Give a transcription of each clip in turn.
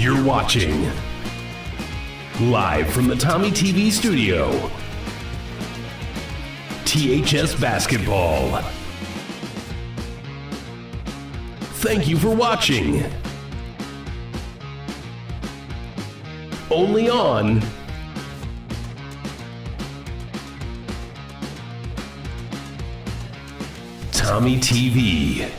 You're watching live from the Tommy TV studio, THS Basketball. Thank you for watching. Only on Tommy TV.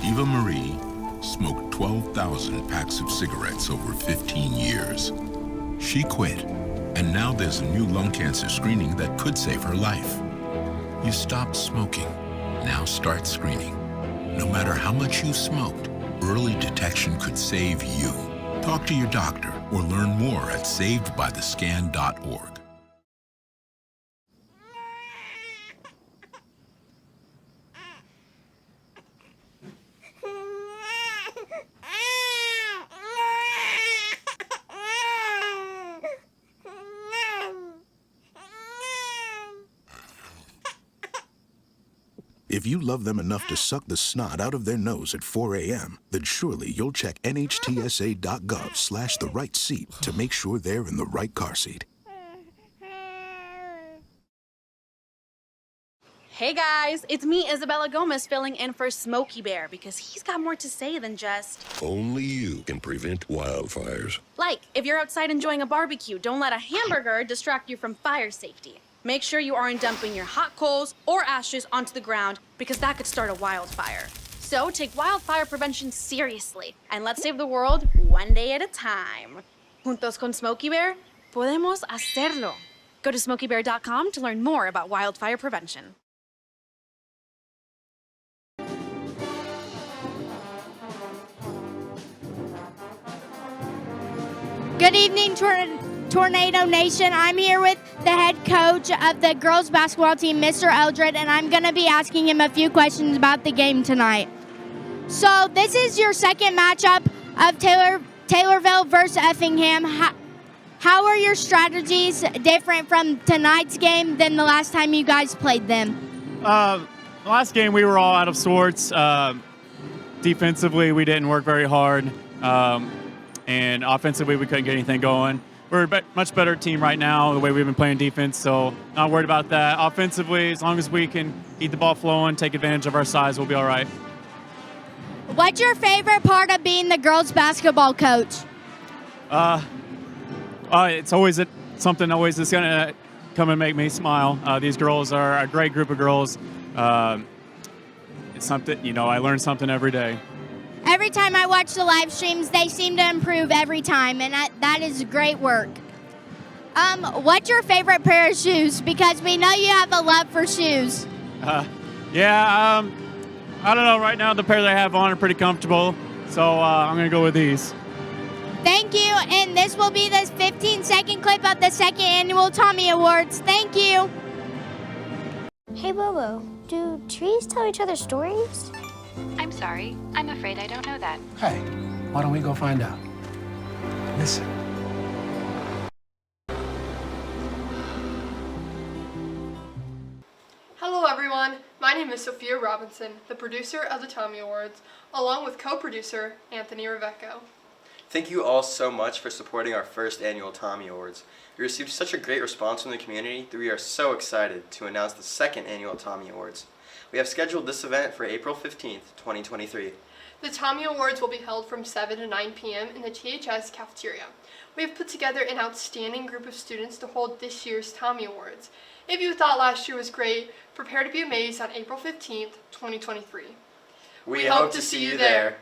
Eva Marie smoked 12,000 packs of cigarettes over 15 years. She quit, and now there's a new lung cancer screening that could save her life. You stopped smoking. Now start screening. No matter how much you smoked, early detection could save you. Talk to your doctor or learn more at savedbythescan.org. If you love them enough to suck the snot out of their nose at 4 a.m., then surely you'll check nhtsa.gov/the right seat to make sure they're in the right car seat. Hey guys, it's me, Isabella Gomez, filling in for Smokey Bear because he's got more to say than just... Only you can prevent wildfires. Like, if you're outside enjoying a barbecue, don't let a hamburger distract you from fire safety. Make sure you aren't dumping your hot coals or ashes onto the ground because that could start a wildfire. So take wildfire prevention seriously and let's save the world one day at a time. Juntos con Smokey Bear, podemos hacerlo. Go to smokeybear.com to learn more about wildfire prevention. Good evening, Tornado Nation. I'm here with the head coach of the girls basketball team, Mr. Eldred, and I'm going to be asking him a few questions about the game tonight. So this is your second matchup of Taylorville versus Effingham. How are your strategies different from tonight's game than the last time you guys played them? Last game we were all out of sorts. Defensively, we didn't work very hard, and offensively, we couldn't get anything going. We're a much better team right now, the way we've been playing defense, so not worried about that. Offensively, as long as we can keep the ball flowing, take advantage of our size, we'll be all right. What's your favorite part of being the girls basketball coach? It's always something always that's going to come and make me smile. These girls are a great group of girls. It's something, I learn something every day. Every time I watch the live streams, they seem to improve every time, and that is great work. What's your favorite pair of shoes? Because we know you have a love for shoes. I don't know. Right now, the pair that I have on are pretty comfortable, so I'm going to go with these. Thank you, and this will be the 15-second clip of the second annual Tommy Awards. Thank you. Hey Bobo, do trees tell each other stories? I'm sorry. I'm afraid I don't know that. Hey, why don't we go find out? Listen. Hello everyone, my name is Sophia Robinson, the producer of the Tommy Awards, along with co-producer Anthony Reveco. Thank you all so much for supporting our first annual Tommy Awards. We received such a great response from the community that we are so excited to announce the second annual Tommy Awards. We have scheduled this event for April 15th, 2023. The Tommy Awards will be held from 7 to 9 p.m. in the THS cafeteria. We have put together an outstanding group of students to hold this year's Tommy Awards. If you thought last year was great, prepare to be amazed on April 15th, 2023. We hope to see you there.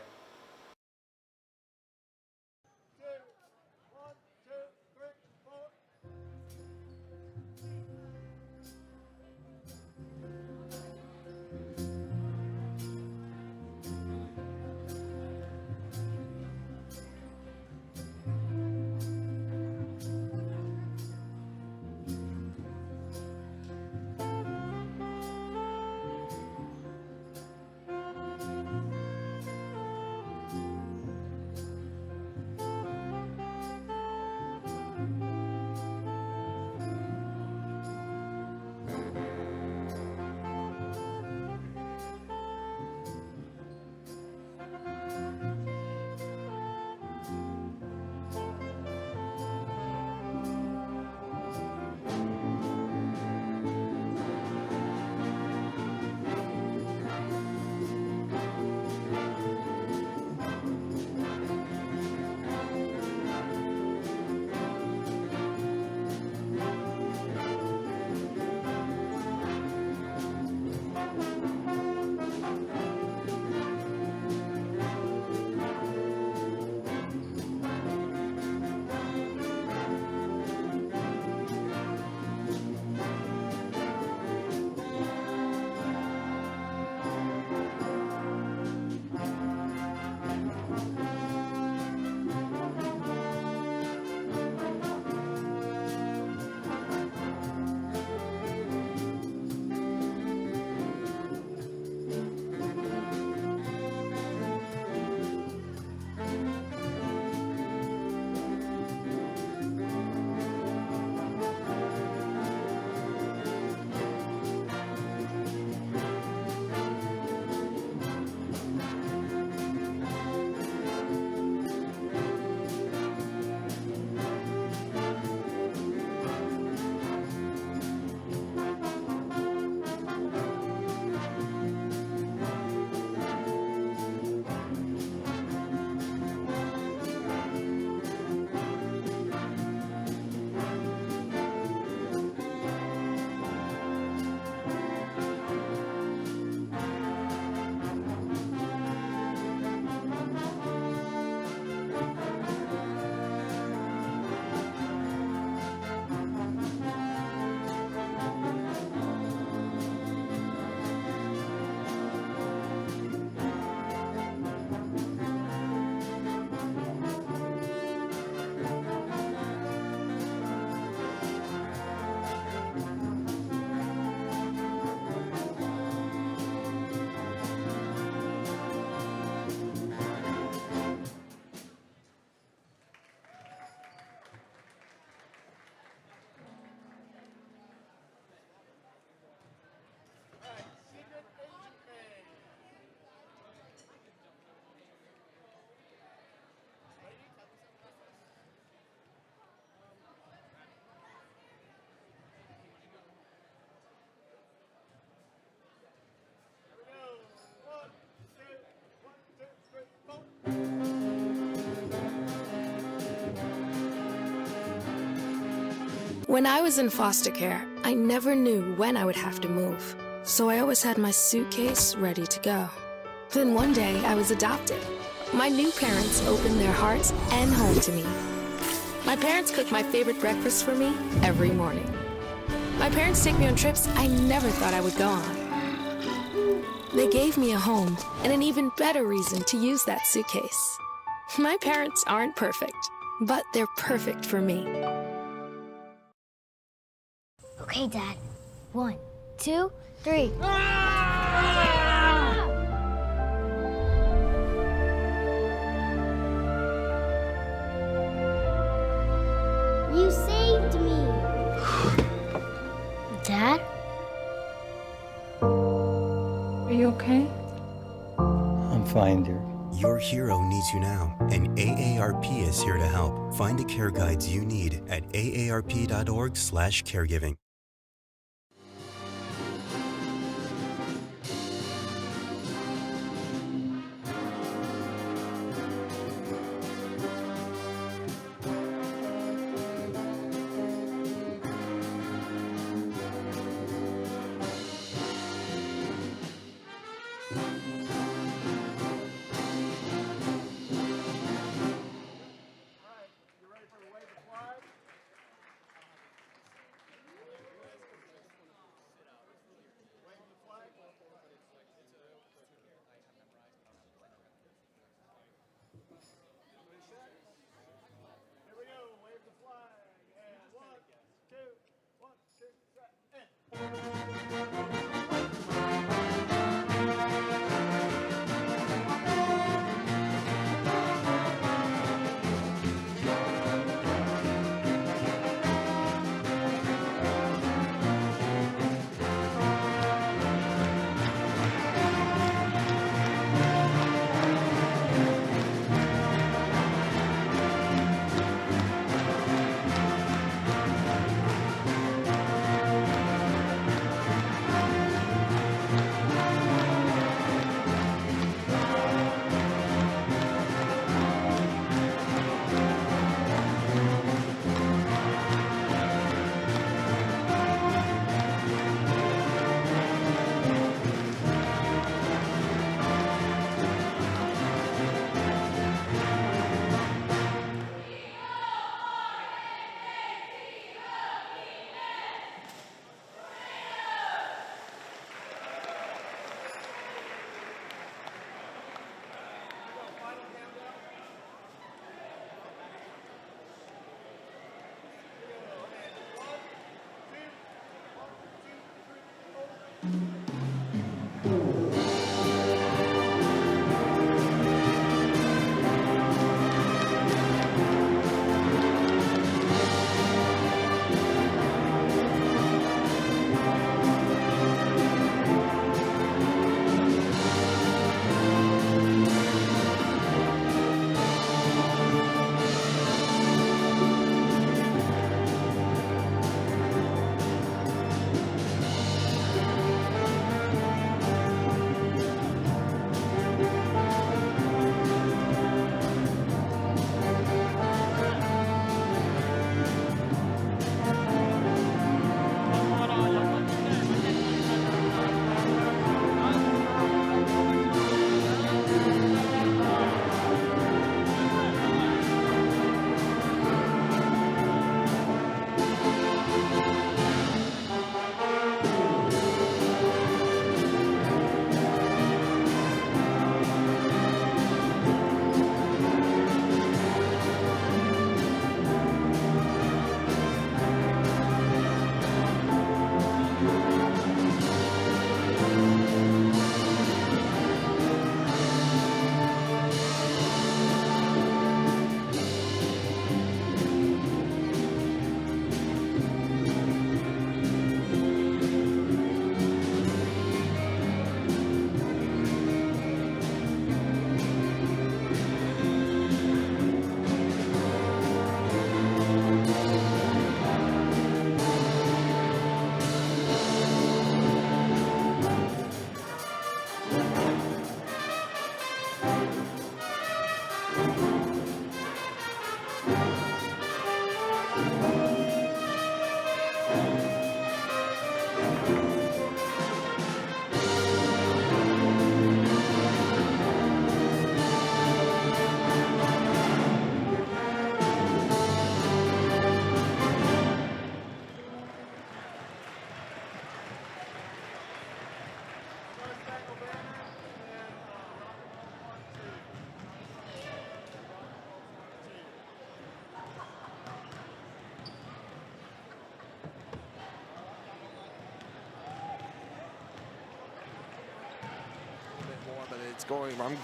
When I was in foster care, I never knew when I would have to move, so I always had my suitcase ready to go. Then one day, I was adopted. My new parents opened their hearts and home to me. My parents cook my favorite breakfast for me every morning. My parents take me on trips I never thought I would go on. They gave me a home and an even better reason to use that suitcase. My parents aren't perfect, but they're perfect for me. Okay, Dad. 1, 2, 3. You saved me. Dad? Are you okay? I'm fine, dear. Your hero needs you now, and AARP is here to help. Find the care guides you need at aarp.org/caregiving.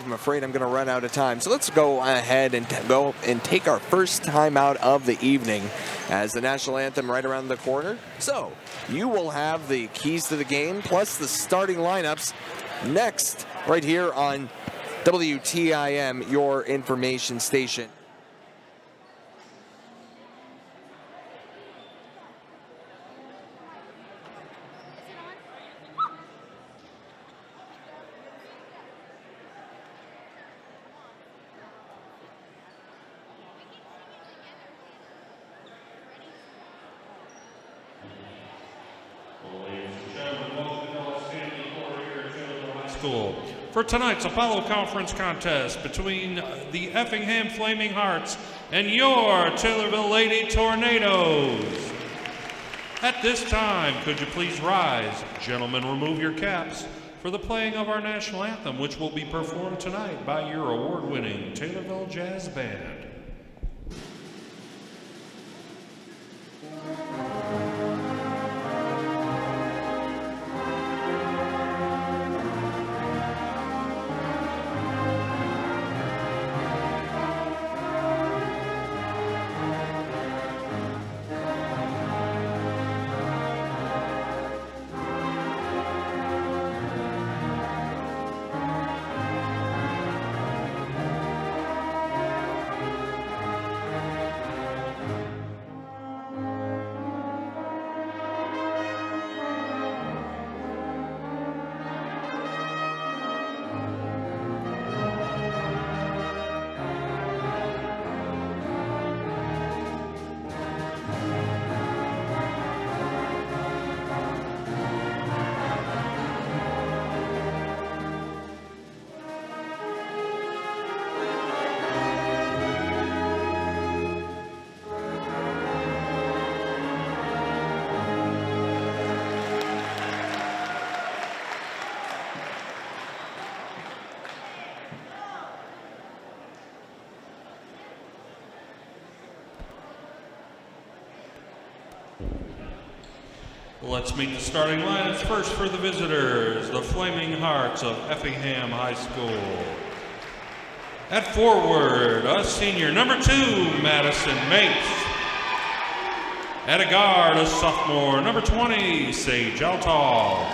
I'm afraid I'm going to run out of time. So let's go ahead and go and take our first time out of the evening as the national anthem right around the corner. So you will have the keys to the game plus the starting lineups next right here on WTIM, your information station. For tonight's Apollo Conference contest between the Effingham Flaming Hearts and your Taylorville Lady Tornadoes. At this time, could you please rise? Gentlemen, remove your caps for the playing of our national anthem, which will be performed tonight by your award-winning Taylorville Jazz Band. Let's meet the starting lineups. First for the visitors, the Flaming Hearts of Effingham High School. At forward, a senior, number 2, Madison Mapes. At a guard, a sophomore, number 20, Sage Altall.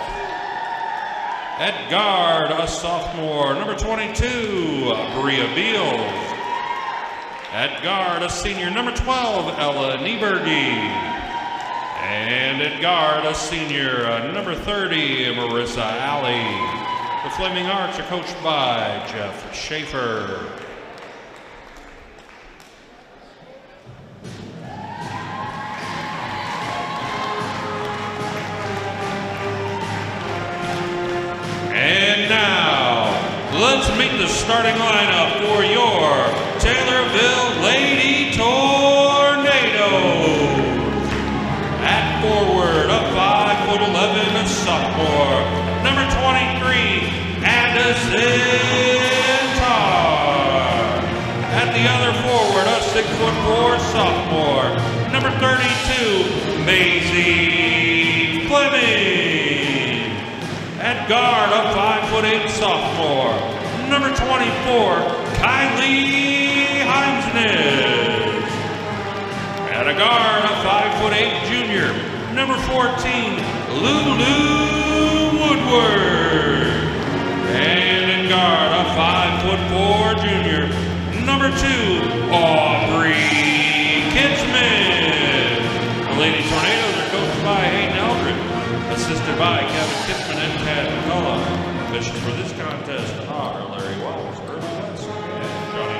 At guard, a sophomore, number 22, Bria Beals. At guard, a senior, number 12, Ella Nieberge. And at guard, a senior, number 30, Marissa Alley. The Flaming Hearts are coached by Jeff Schaefer. And now, let's meet the starting lineup for your Taylorville Lady Tornadoes. At forward, a 5'11" sophomore, number 23, Addison Tarr. At the other forward, a 6'4" sophomore, number 32, Maisie Fleming. At guard, a 5'8" sophomore, number 24, Kylie Heimsness. At a guard, a 5'8" junior, number 14, Lulu Woodward. And in guard, a 5'4" junior, number 2, Aubrey Kinsman. The Lady Tornadoes are coached by Hayden Eldred, assisted by Kevin Kinsman and Tad McCullough. Officials for this contest are Larry Wells, Earl West, and Johnny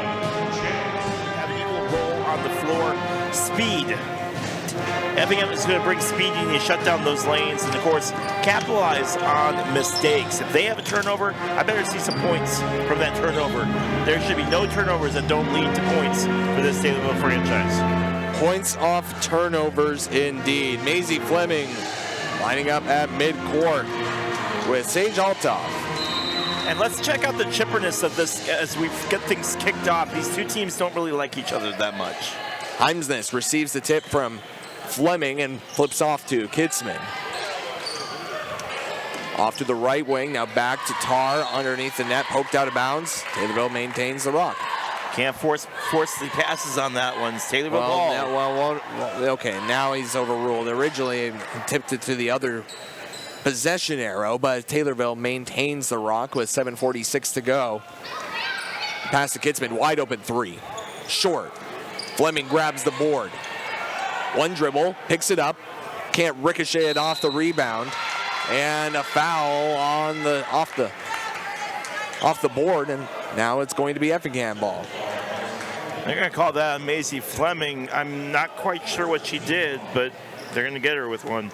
Chance. Have an equal roll on the floor. Speed. Effingham is going to bring speed. You need to shut down those lanes and, of course, capitalize on mistakes. If they have a turnover, I better see some points from that turnover. There should be no turnovers that don't lead to points for this Taylorville franchise. Points off turnovers indeed. Maisie Fleming lining up at midcourt with Sage Altall. And let's check out the chipperness of this as we get things kicked off. These two teams don't really like each other that much. Heimsness receives the tip from Fleming and flips off to Kidsman. Off to the right wing, now back to Tar underneath the net, poked out of bounds. Taylorville maintains the rock. Can't force the passes on that one. It's Taylorville ball. Okay, now he's overruled. Originally, he tipped it to the other possession arrow, but Taylorville maintains the rock with 7:46 to go. Pass to Kitzman, wide open three. Short. Fleming grabs the board. One dribble, picks it up, can't ricochet it off the rebound, and a foul on off the board, and now it's going to be Effingham ball. They're going to call that Maisie Fleming. I'm not quite sure what she did, but they're going to get her with one.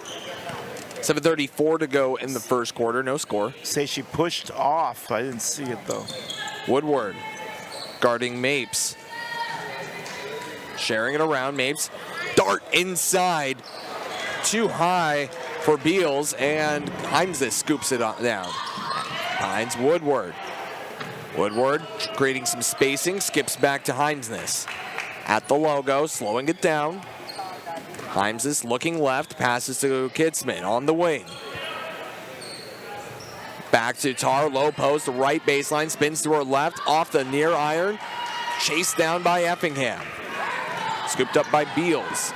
7:34 to go in the first quarter, no score. Say she pushed off. I didn't see it though. Woodward guarding Mapes. Sharing it around, Mapes. Dart inside. Too high for Beals, and Hines scoops it down. Hines Woodward. Woodward creating some spacing, skips back to Hines. At the logo, slowing it down. Hines looking left, passes to Kitzman on the wing. Back to Tar, low post, right baseline, spins to her left, off the near iron, chased down by Effingham. Scooped up by Beals.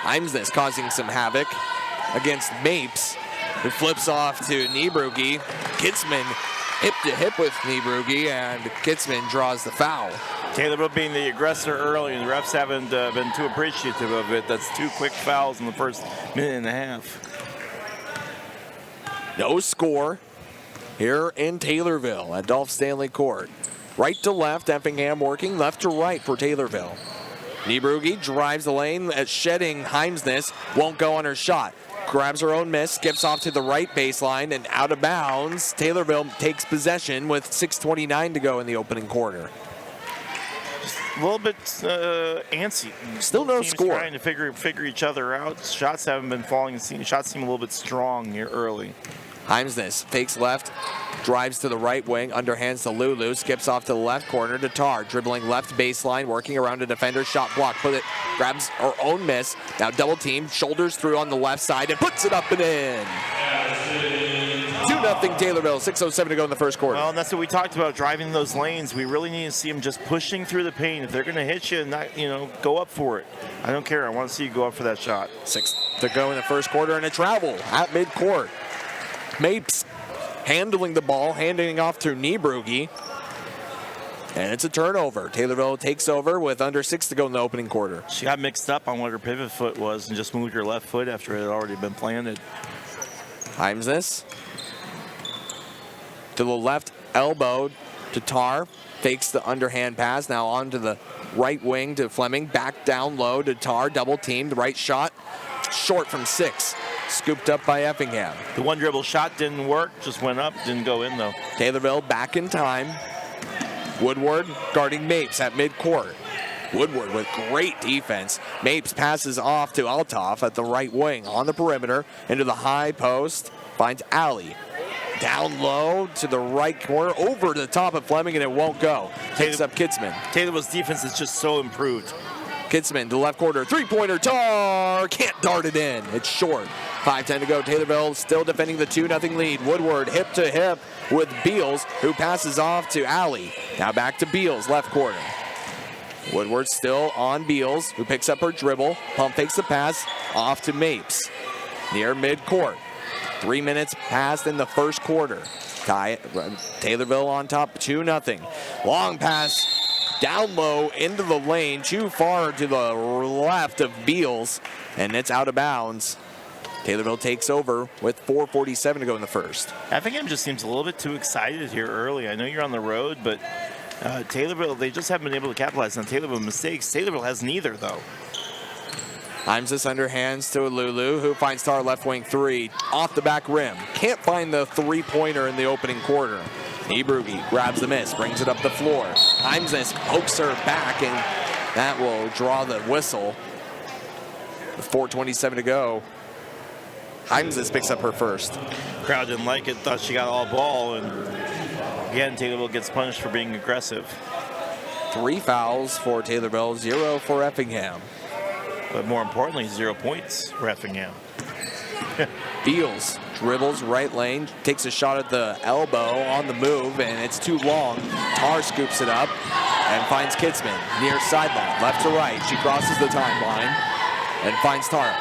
Hines causing some havoc against Mapes, who flips off to Niebrugi. Kitzman hip to hip with Niebrugi, and Kitzman draws the foul. Taylorville being the aggressor early, and the refs haven't been too appreciative of it. That's 2 quick fouls in the first minute and a half. No score here in Taylorville at Dolph Stanley Court. Right to left, Effingham working left to right for Taylorville. Niebrugi drives the lane at shedding Hines, won't go on her shot. Grabs her own miss, skips off to the right baseline and out of bounds. Taylorville takes possession with 6:29 to go in the opening quarter. A little bit antsy. Still no Teams score. Trying to figure each other out. Shots haven't been falling. Shots seem a little bit strong here early. Hines fakes left, drives to the right wing, underhands to Lulu, skips off to the left corner to Tar, dribbling left baseline, working around a defender, shot block, grabs her own miss, now double team, shoulders through on the left side and puts it up and in. 2-0 Taylorville, 6:07 to go in the first quarter. Well, and that's what we talked about, driving those lanes. We really need to see them just pushing through the paint. If they're going to hit you, not, go up for it. I don't care. I want to see you go up for that shot. 6 to go in the first quarter and a travel at midcourt. Mapes handling the ball, handing off to Niebrugi. And it's a turnover. Taylorville takes over with under 6 to go in the opening quarter. She got mixed up on what her pivot foot was and just moved her left foot after it had already been planted. Hines to the left elbow to Tar. Fakes the underhand pass. Now on to the right wing to Fleming. Back down low to Tar. Double team. The right shot. Short from 6. Scooped up by Effingham. The one dribble shot didn't work. Just went up. Didn't go in though. Taylorville back in time. Woodward guarding Mapes at midcourt. Woodward with great defense. Mapes passes off to Althoff at the right wing on the perimeter into the high post. Finds Alley. Down low to the right corner, over the top of Fleming, and it won't go. Takes up Kitzman. Taylorville's defense is just so improved. Kitzman to the left corner, three-pointer, Tar, can't dart it in. It's short. 5:10 to go. Taylorville still defending the 2-0 lead. Woodward hip to hip with Beals, who passes off to Alley. Now back to Beals, left corner. Woodward still on Beals, who picks up her dribble. Pump fakes the pass, off to Mapes. Near midcourt. 3 minutes passed in the first quarter. Taylorville on top, 2-0. Long pass down low into the lane, too far to the left of Beals, and it's out of bounds. Taylorville takes over with 4:47 to go in the first. Effingham just seems a little bit too excited here early. I know you're on the road, but Taylorville, they just haven't been able to capitalize on Taylorville mistakes. Taylorville has neither, though. Himes underhands to Lulu, who finds Tar left wing 3, off the back rim. Can't find the three-pointer in the opening quarter. Niebrugi grabs the miss, brings it up the floor. Himes pokes her back, and that will draw the whistle. With 4:27 to go. Himes picks up her first. Crowd didn't like it, thought she got all ball, and again, Taylorville gets punished for being aggressive. 3 fouls for Taylorville, 0 for Effingham. But more importantly, 0 points for Effingham. Beals dribbles right lane, takes a shot at the elbow on the move, and it's too long. Tar scoops it up and finds Kitzman near sideline, left to right. She crosses the timeline and finds Tara.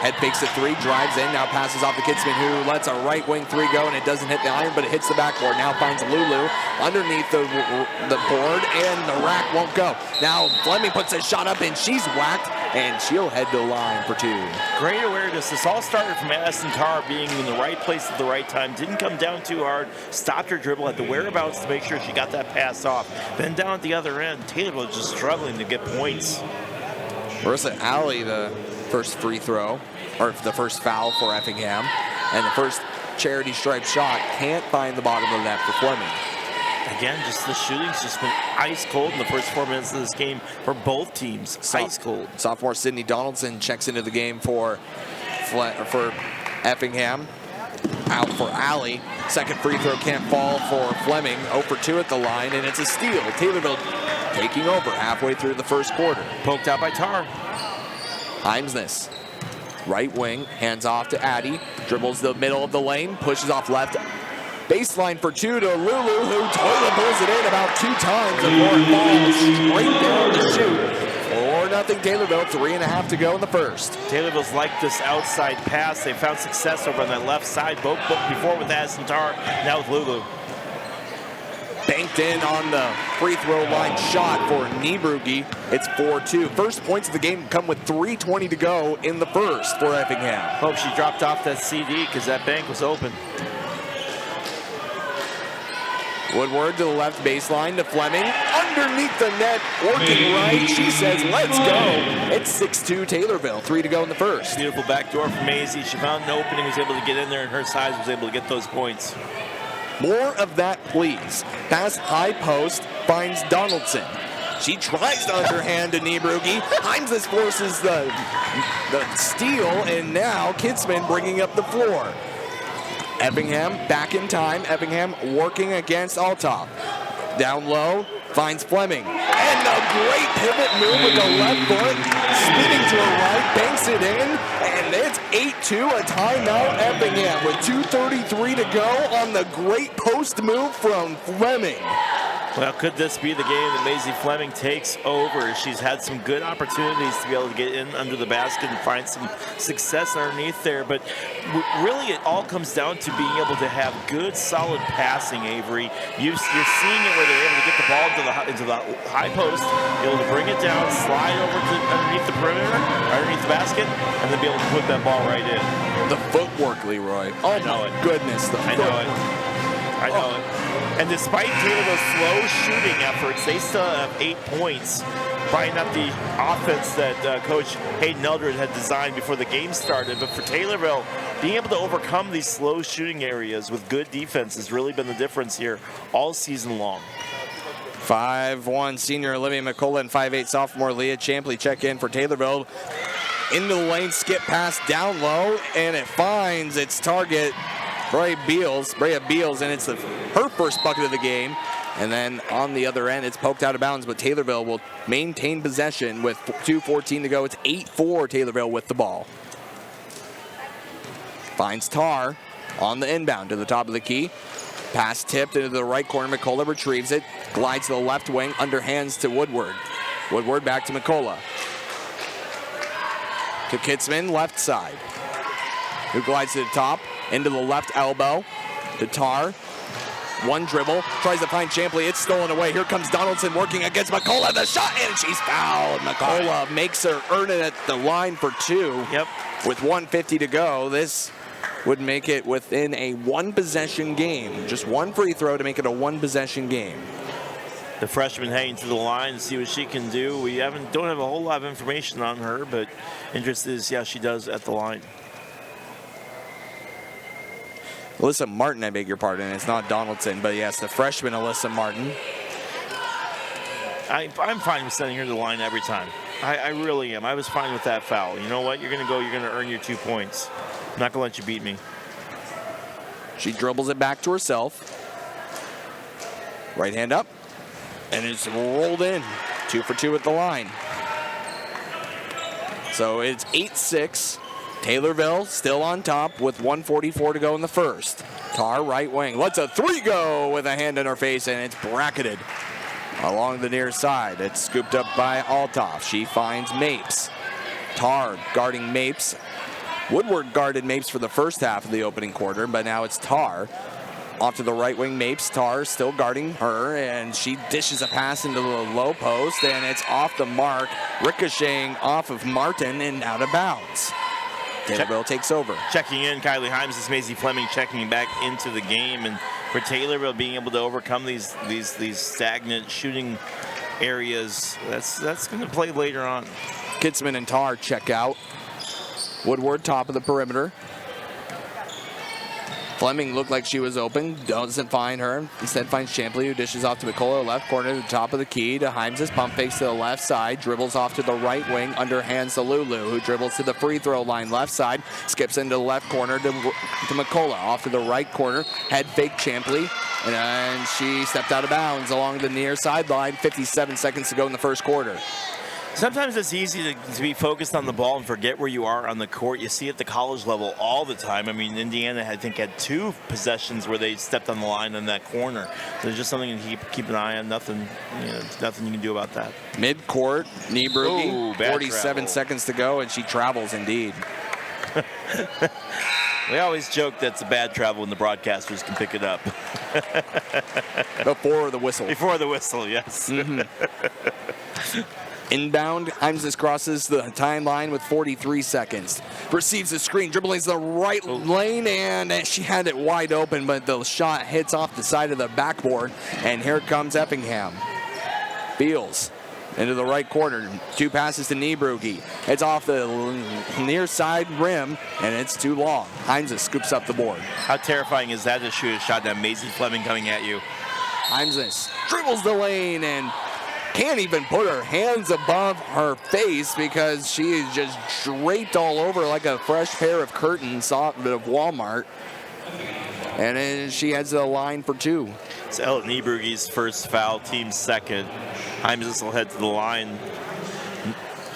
Head fakes a three, drives in, now passes off to Kitzman, who lets a right wing three go, and it doesn't hit the iron, but it hits the backboard. Now finds Lulu underneath the board, and the rack won't go. Now Fleming puts a shot up, and she's whacked, and she'll head to the line for two. Great awareness. This all started from Addison Tarr being in the right place at the right time. Didn't come down too hard. Stopped her dribble at the whereabouts to make sure she got that pass off. Then down at the other end, Taylor was just struggling to get points. Marissa Alley, the first free throw, or the first foul for Effingham, and the first charity stripe shot can't find the bottom of the net for Fleming. Again, just the shooting's just been ice cold in the first 4 minutes of this game for both teams. Ice cold. Sophomore Sydney Donaldson checks into the game for Effingham. Out for Alley. Second free throw can't fall for Fleming. 0 for 2 at the line, and it's a steal. Taylorville taking over halfway through the first quarter. Poked out by Tar. Heimsness. Right wing, hands off to Addy. Dribbles the middle of the lane, pushes off left. Baseline for two to Lulu, who totally pulls it in about 2 times before it falls straight down to shoot. 4-0 Taylorville, 3.5 to go in the first. Taylorville's like this outside pass. They found success over on that left side, both before with Addison Tarr, now with Lulu. Banked in on the free throw line shot for Niebrugi. It's 4-2. First points of the game come with 3:20 to go in the first for Effingham. Hope she dropped off that CD because that bank was open. Woodward to the left baseline to Fleming. Underneath the net, working right. She says, let's go. It's 6-2 Taylorville. 3 to go in the first. Beautiful backdoor from Maisie. She found an opening, was able to get in there, and her size was able to get those points. More of that, please. Pass high post, finds Donaldson. She tries to underhand to Niebrugi. Heimsness forces the steal, and now Kitzman bringing up the floor. Effingham back in time. Effingham working against Althoff. Down low, finds Fleming. And a great pivot move with the left foot. Spinning to her right, banks it in. And it's 8-2, a timeout Effingham with 2:33 to go on the great post move from Fleming. Well, could this be the game that Maisie Fleming takes over? She's had some good opportunities to be able to get in under the basket and find some success underneath there, but really it all comes down to being able to have good, solid passing, Avery. You're seeing it where they're able to get the ball into the high post, be able to bring it down, slide over to underneath the perimeter, underneath the basket, and then be able to put that ball right in. The footwork, Leroy. Oh, my goodness. I know it. I know it. And despite Taylorville's slow shooting efforts, they still have 8 points. Probably not the offense that Coach Hayden Eldred had designed before the game started, but for Taylorville, being able to overcome these slow shooting areas with good defense has really been the difference here all season long. 5'1" senior Olivia McCullough and 5'8" sophomore Leah Champley check in for Taylorville. Into the lane, skip pass down low, and it finds its target, Brea Beals, and it's her first bucket of the game. And then on the other end, it's poked out of bounds, but Taylorville will maintain possession with 2:14 to go. It's 8-4 Taylorville with the ball. Finds Tar on the inbound to the top of the key. Pass tipped into the right corner. McCullough retrieves it, glides to the left wing, underhands to Woodward. Woodward back to McCullough. To Kitzman, left side, who glides to the top, into the left elbow, to Tar. One dribble, tries to find Champley, it's stolen away. Here comes Donaldson working against McCullough, the shot, and she's fouled. McCullough makes her earn it at the line for 2. Yep. With 1:50 to go, this would make it within a 1-possession game. Just one free throw to make it a 1-possession game. The freshman heading to the line to see what she can do. We don't have a whole lot of information on her, but interest is, yeah, she does at the line. Alyssa Martin, I beg your pardon. It's not Donaldson, but yes, the freshman Alyssa Martin. I'm fine with sending her to the line every time. I really am. I was fine with that foul. You know what? You're going to go. You're going to earn your 2 points. I'm not going to let you beat me. She dribbles it back to herself. Right hand up. And it's rolled in. 2 for 2 at the line. So it's 8-6. Taylorville still on top with 1:44 to go in the first. Tar, right wing, lets a three go with a hand in her face, and it's bracketed along the near side. It's scooped up by Althoff. She finds Mapes. Tar guarding Mapes. Woodward guarded Mapes for the first half of the opening quarter, but now it's Tar. Off to the right wing, Mapes. Tar still guarding her, and she dishes a pass into the low post, and it's off the mark, ricocheting off of Martin and out of bounds. Taylorville takes over. Checking in, Kylie Himes. This is Maisie Fleming checking back into the game, and for Taylorville being able to overcome these stagnant shooting areas, that's going to play later on. Kitzman and Tar check out. Woodward top of the perimeter. Fleming looked like she was open, doesn't find her. Instead finds Champley, who dishes off to McCullough, left corner to the top of the key to Himes' pump fakes to the left side, dribbles off to the right wing, underhands to Lulu, who dribbles to the free throw line left side, skips into the left corner to McCullough, off to the right corner, head fake Champley, and she stepped out of bounds along the near sideline. 57 seconds to go in the first quarter. Sometimes it's easy to be focused on the ball and forget where you are on the court. You see at the college level all the time. I mean, Indiana, I think, had 2 possessions where they stepped on the line in that corner. There's just something to keep an eye on. Nothing you can do about that. Mid-court, Niebrugge, 47 travel. seconds to go, and she travels indeed. We always joke that's a bad travel when the broadcasters can pick it up. Before the whistle. Before the whistle, yes. Mm-hmm. Inbound, Himes crosses the timeline with 43 seconds. Receives the screen, dribbling to the right lane, and she had it wide open, but the shot hits off the side of the backboard, and here comes Effingham. Beals into the right corner, 2 passes to Niebrugge. It's off the near side rim, and it's too long. Himes scoops up the board. How terrifying is that to shoot a shot that Maisie Fleming coming at you? Himes dribbles the lane and can't even put her hands above her face because she is just draped all over like a fresh pair of curtains off of Walmart. And then she heads to the line for 2. It's Ella Niebrugge's first foul, team's second. Himes will head to the line.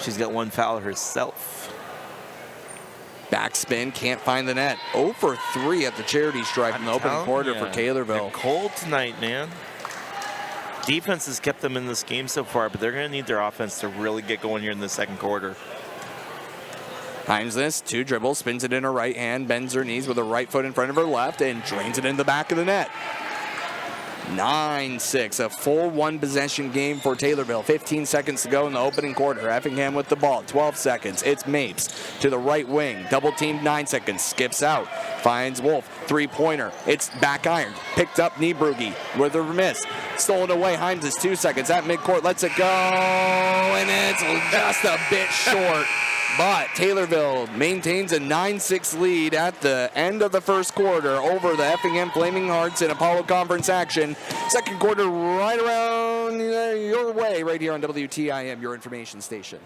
She's got 1 foul herself. Backspin, can't find the net. 0 for 3 at the charity stripe in the opening quarter for Taylorville. They're cold tonight, man. Defense has kept them in this game so far, but they're going to need their offense to really get going here in the second quarter. Himes 2 dribbles, spins it in her right hand, bends her knees with her right foot in front of her left, and drains it in the back of the net. 9-6, a full 1 possession game for Taylorville. 15 seconds to go in the opening quarter. Effingham with the ball, 12 seconds. It's Mapes to the right wing, double teamed, 9 seconds, skips out, finds Wolf, 3-pointer. It's back ironed, picked up Niebrugge with a miss. Stolen away, Himes 2 seconds at midcourt, lets it go, and it's just a bit short. But Taylorville maintains a 9-6 lead at the end of the first quarter over the Effingham Flaming Hearts in Apollo Conference action. Second quarter right around your way right here on WTIM, your information station.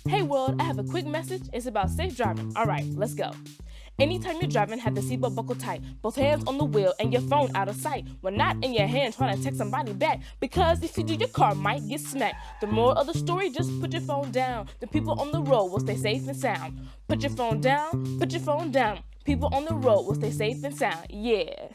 Hey world, I have a quick message. It's about safe driving. All right, let's go. Anytime you're driving, have the seatbelt buckled tight. Both hands on the wheel and your phone out of sight. When not in your hand trying to text somebody back. Because if you do, your car might get smacked. The moral of the story, just put your phone down. The people on the road will stay safe and sound. Put your phone down, put your phone down. People on the road will stay safe and sound. Yeah.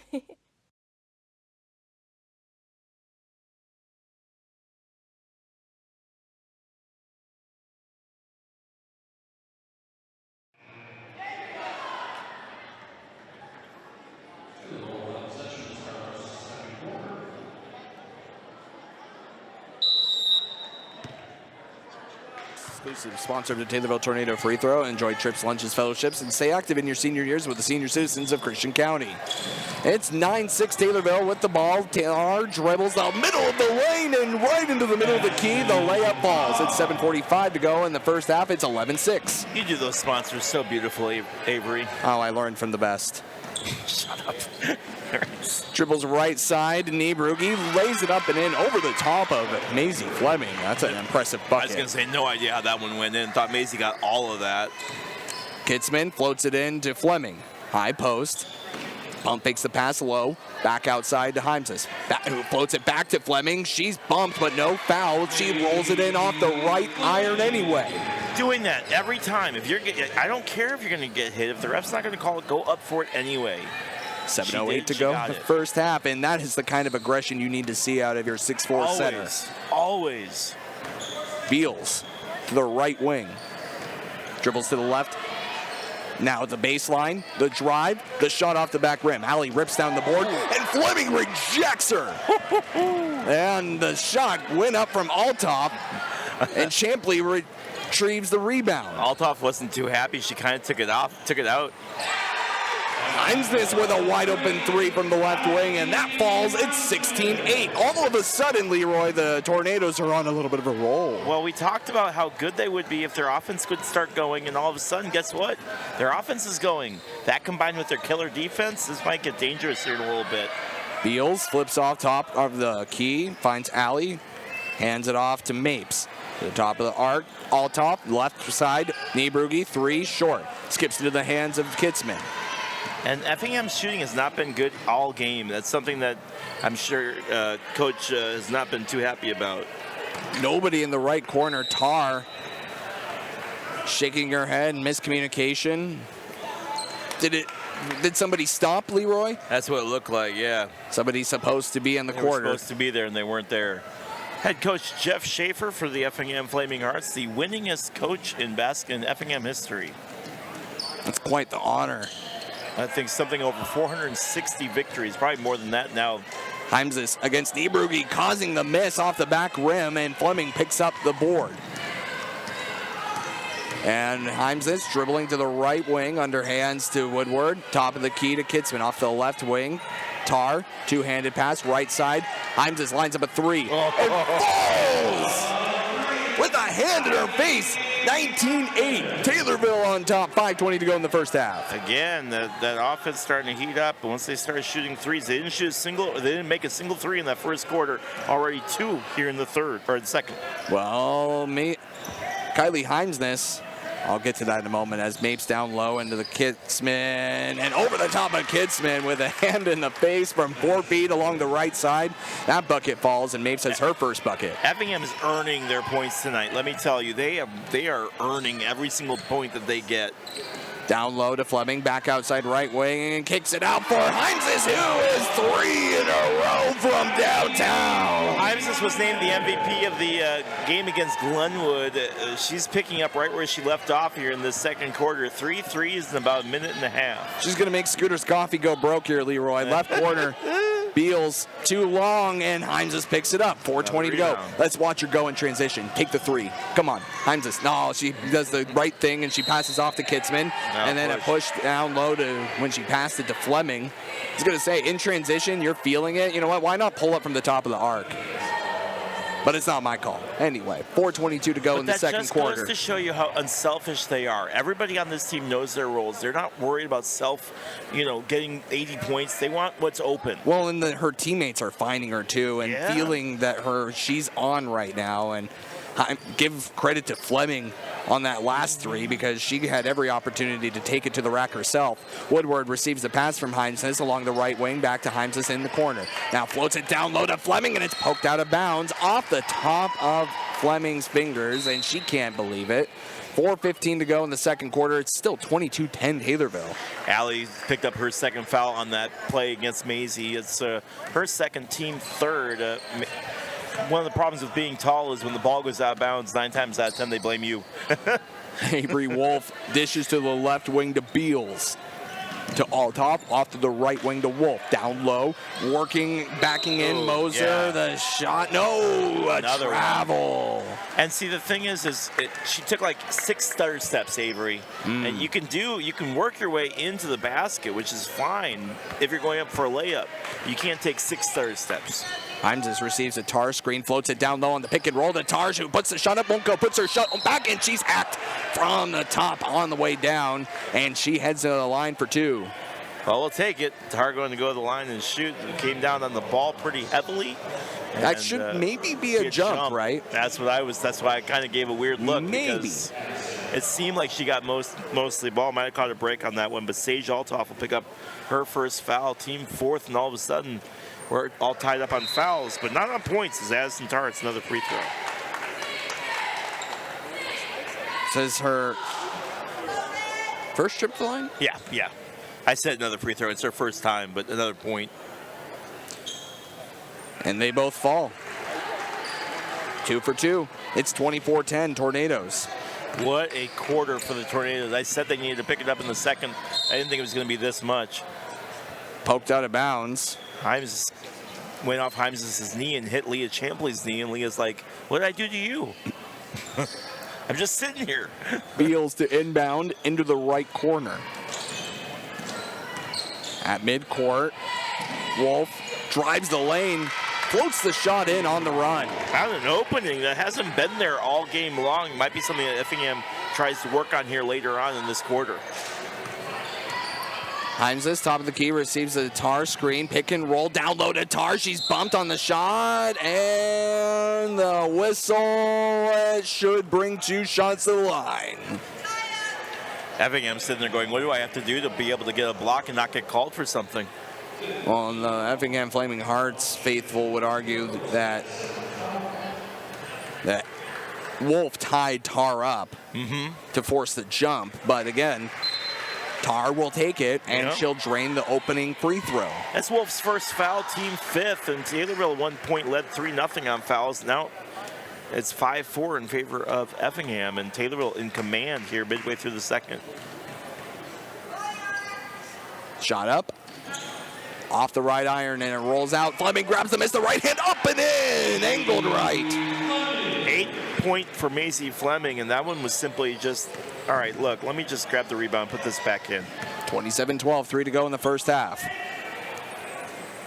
Exclusive sponsor of the Taylorville Tornado Free Throw. Enjoy trips, lunches, fellowships, and stay active in your senior years with the senior citizens of Christian County. It's 9-6 Taylorville with the ball. Taylor dribbles the middle of the lane and right into the middle of the key. The layup falls. It's 7:45 to go in the first half. It's 11-6. You do those sponsors so beautifully, Avery. Oh, I learned from the best. Shut up. Dribbles right side, Niebrugge lays it up and in over the top of Maisie Fleming. That's an impressive bucket. I was going to say, no idea how that one went in. Thought Maisie got all of that. Kitzman floats it in to Fleming. High post. Pump takes the pass low. Back outside to Heimses. Who floats it back to Fleming. She's bumped, but no foul. She rolls it in off the right iron anyway. Doing that every time. I don't care if you're going to get hit. If the ref's not going to call it, go up for it anyway. 7:08 to go in the first half, and that is the kind of aggression you need to see out of your 6'4" center. Always. Beals to the right wing. Dribbles to the left. Now at the baseline, the drive, the shot off the back rim. Allie rips down the board, and Fleming rejects her. And the shot went up from Althoff, and Champley retrieves the rebound. Althoff wasn't too happy. She kind of took it out. Heimses with a wide open three from the left wing, and that falls. It's 16-8. All of a sudden, Leroy, the Tornadoes are on a little bit of a roll. Well, we talked about how good they would be if their offense could start going, and all of a sudden, guess what? Their offense is going. That combined with their killer defense, this might get dangerous here in a little bit. Beals flips off top of the key, finds Allie, hands it off to Mapes. To the top of the arc, Althoff, left side, Niebrugge, three, short. Skips into the hands of Kitzman. And Effingham's shooting has not been good all game. That's something that I'm sure Coach has not been too happy about. Nobody in the right corner. Tar shaking her head, miscommunication. Did somebody stop, Leroy? That's what it looked like, yeah. Somebody's supposed to be in the corner. They were supposed to be there, and they weren't there. Head coach Jeff Schaefer for the Effingham Flaming Hearts, the winningest coach in Effingham history. That's quite the honor. I think something over 460 victories, probably more than that now. Heimses against Niebrugge, causing the miss off the back rim, and Fleming picks up the board. And Heimses dribbling to the right wing, underhands to Woodward, top of the key to Kitzman, off the left wing. Tar, two-handed pass, right side. Heimses lines up a three. And falls with a hand in her face. 19-8. Taylorville on top. 5:20 to go in the first half. Again, that offense starting to heat up. But once they started shooting threes, they didn't make a single three in that first quarter. Already two here in the second. Well, Kylie Heimsness, I'll get to that in a moment, as Mapes down low into the Kitzman, and over the top of Kitzman with a hand in the face from 4 feet along the right side. That bucket falls, and Mapes has her first bucket. Effingham is earning their points tonight. Let me tell you, they are earning every single point that they get. Down low to Fleming, back outside right wing, and kicks it out for Heimses, who is 3 in a row from downtown. Heimses was named the MVP of the game against Glenwood. She's picking up right where she left off here in the second quarter. 3 threes in about a minute and a half. She's going to make Scooter's Coffee go broke here, Leroy. Left corner. Beals too long, and Heimses picks it up. 4:20 to go. Let's watch her go in transition. Take the three. Come on, Heimses. No, she does the right thing, and she passes off to Kitzman. And then a push down low to when she passed it to Fleming. I was going to say, in transition, you're feeling it. You know what? Why not pull up from the top of the arc? But it's not my call. Anyway, 4:22 to go in the second quarter. That just goes to show you how unselfish they are. Everybody on this team knows their roles. They're not worried about getting 80 points. They want what's open. Well, and her teammates are finding her too, and feeling that she's on right now. And I give credit to Fleming on that last three, because she had every opportunity to take it to the rack herself. Woodward receives the pass from Heimses along the right wing, back to Heimses in the corner. Now floats it down low to Fleming, and it's poked out of bounds off the top of Fleming's fingers, and she can't believe it. 4:15 to go in the second quarter. It's still 22-10 Taylorville. Allie picked up her second foul on that play against Maisie. It's her second, team third. One of the problems with being tall is when the ball goes out of bounds, 9 times out of 10 they blame you. Avery Wolf dishes to the left wing to Beals. To Althoff, off to the right wing to Wolf. Down low, backing in Moser. Yeah. The shot, another travel. One. And see, the thing is she took like 6 stutter steps, Avery. And you can work your way into the basket, which is fine if you're going up for a layup. You can't take 6 stutter steps. Heimses receives a Tar screen, floats it down low on the pick and roll to Tar, who puts the shot up, won't go, puts her shot back, and she's hacked from the top on the way down, and she heads to the line for 2. Well, we'll take it. Tar going to go to the line and shoot. It came down on the ball pretty heavily. That should maybe be a jump, right? That's why I kind of gave a weird look. Maybe. Because it seemed like she got mostly ball. Might have caught a break on that one, but Sage Altoff will pick up her first foul, team fourth, and all of a sudden we're all tied up on fouls, but not on points as Addison Tar, it's another free throw. Says her first trip to the line? Yeah. I said another free throw. It's her first time, but another point. And they both fall. 2 for 2. It's 24-10 Tornadoes. What a quarter for the Tornadoes. I said they needed to pick it up in the second. I didn't think it was going to be this much. Poked out of bounds. Himes went off Himes' knee and hit Leah Champley's knee, and Leah's like, what did I do to you? I'm just sitting here. Beals to inbound into the right corner. At midcourt, Wolf drives the lane, floats the shot in on the run. Found an opening that hasn't been there all game long. Might be something that Effingham tries to work on here later on in this quarter. Himes, top of the key, receives a Tar screen. Pick and roll, down low to Tar. She's bumped on the shot, and the whistle should bring 2 shots to the line. Effingham sitting there going, what do I have to do to be able to get a block and not get called for something? Well, the Effingham Flaming Hearts faithful would argue that Wolf tied Tar up to force the jump, but again, Tar will take it, and she'll drain the opening free throw. That's Wolf's first foul, team 5th, and Taylorville at one point led 3-0 on fouls. Now it's 5-4 in favor of Effingham, and Taylorville in command here midway through the second. Shot up, off the right iron, and it rolls out. Fleming grabs the miss, the right hand up and in, angled right. 8 point for Maisie Fleming, and that one was simply just, all right, look, let me just grab the rebound, put this back in. 27-12, 3 to go in the first half.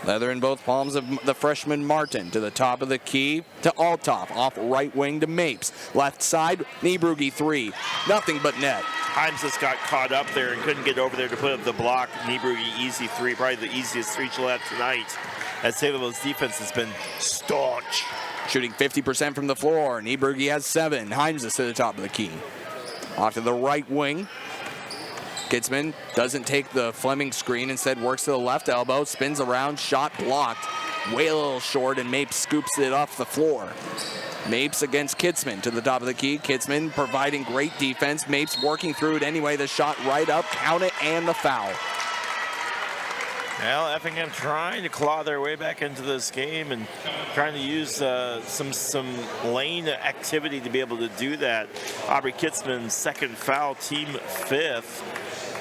Leather in both palms of the freshman Martin, to the top of the key to Altoff, off right wing to Mapes. Left side, Niebrugge 3, nothing but net. Himes just got caught up there and couldn't get over there to put up the block. Niebrugge easy 3, probably the easiest 3 she'll have tonight, as Taylorville's defense has been staunch. Shooting 50% from the floor. Niebrugge has 7. Himes is to the top of the key. Off to the right wing. Kitzman doesn't take the Fleming screen, instead works to the left elbow, spins around, shot blocked. Way a little short, and Mapes scoops it off the floor. Mapes against Kitzman to the top of the key. Kitzman providing great defense. Mapes working through it anyway. The shot right up, count it, and the foul. Well, Effingham trying to claw their way back into this game and trying to use some lane activity to be able to do that. Aubrey Kitzman's second foul, team 5th.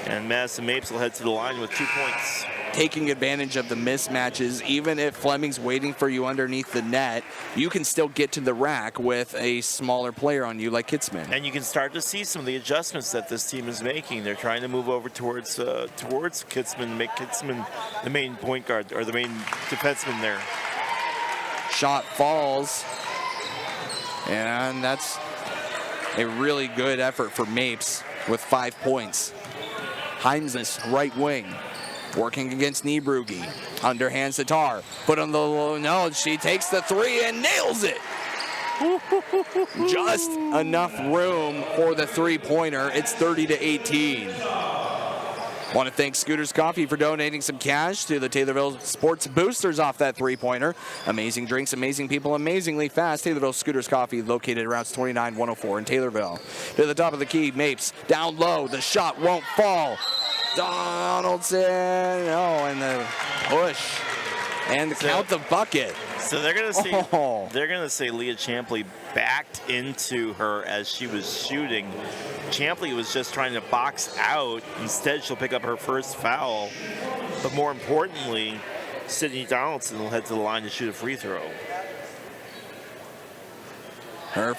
And Madison Mapes will head to the line with 2 points. Taking advantage of the mismatches, even if Fleming's waiting for you underneath the net, you can still get to the rack with a smaller player on you like Kitzman. And you can start to see some of the adjustments that this team is making. They're trying to move over towards Kitzman, make Kitzman the main point guard, or the main defenseman there. Shot falls, and that's a really good effort for Mapes with 5 points. Himes, right wing, working against Niebrugge. Underhand Sitar, put on the low, no, she takes the 3 and nails it. Just enough room for the 3-pointer. It's 30-18. Want to thank Scooters Coffee for donating some cash to the Taylorville Sports Boosters off that 3-pointer. Amazing drinks, amazing people, amazingly fast. Taylorville Scooters Coffee, located at routes 29-104 in Taylorville. To the top of the key, Mapes down low. The shot won't fall. Donaldson, and the push, and count the bucket. So they're gonna say Leah Champley backed into her as she was shooting. Champley was just trying to box out. Instead, she'll pick up her first foul. But more importantly, Sydney Donaldson will head to the line to shoot a free throw. Her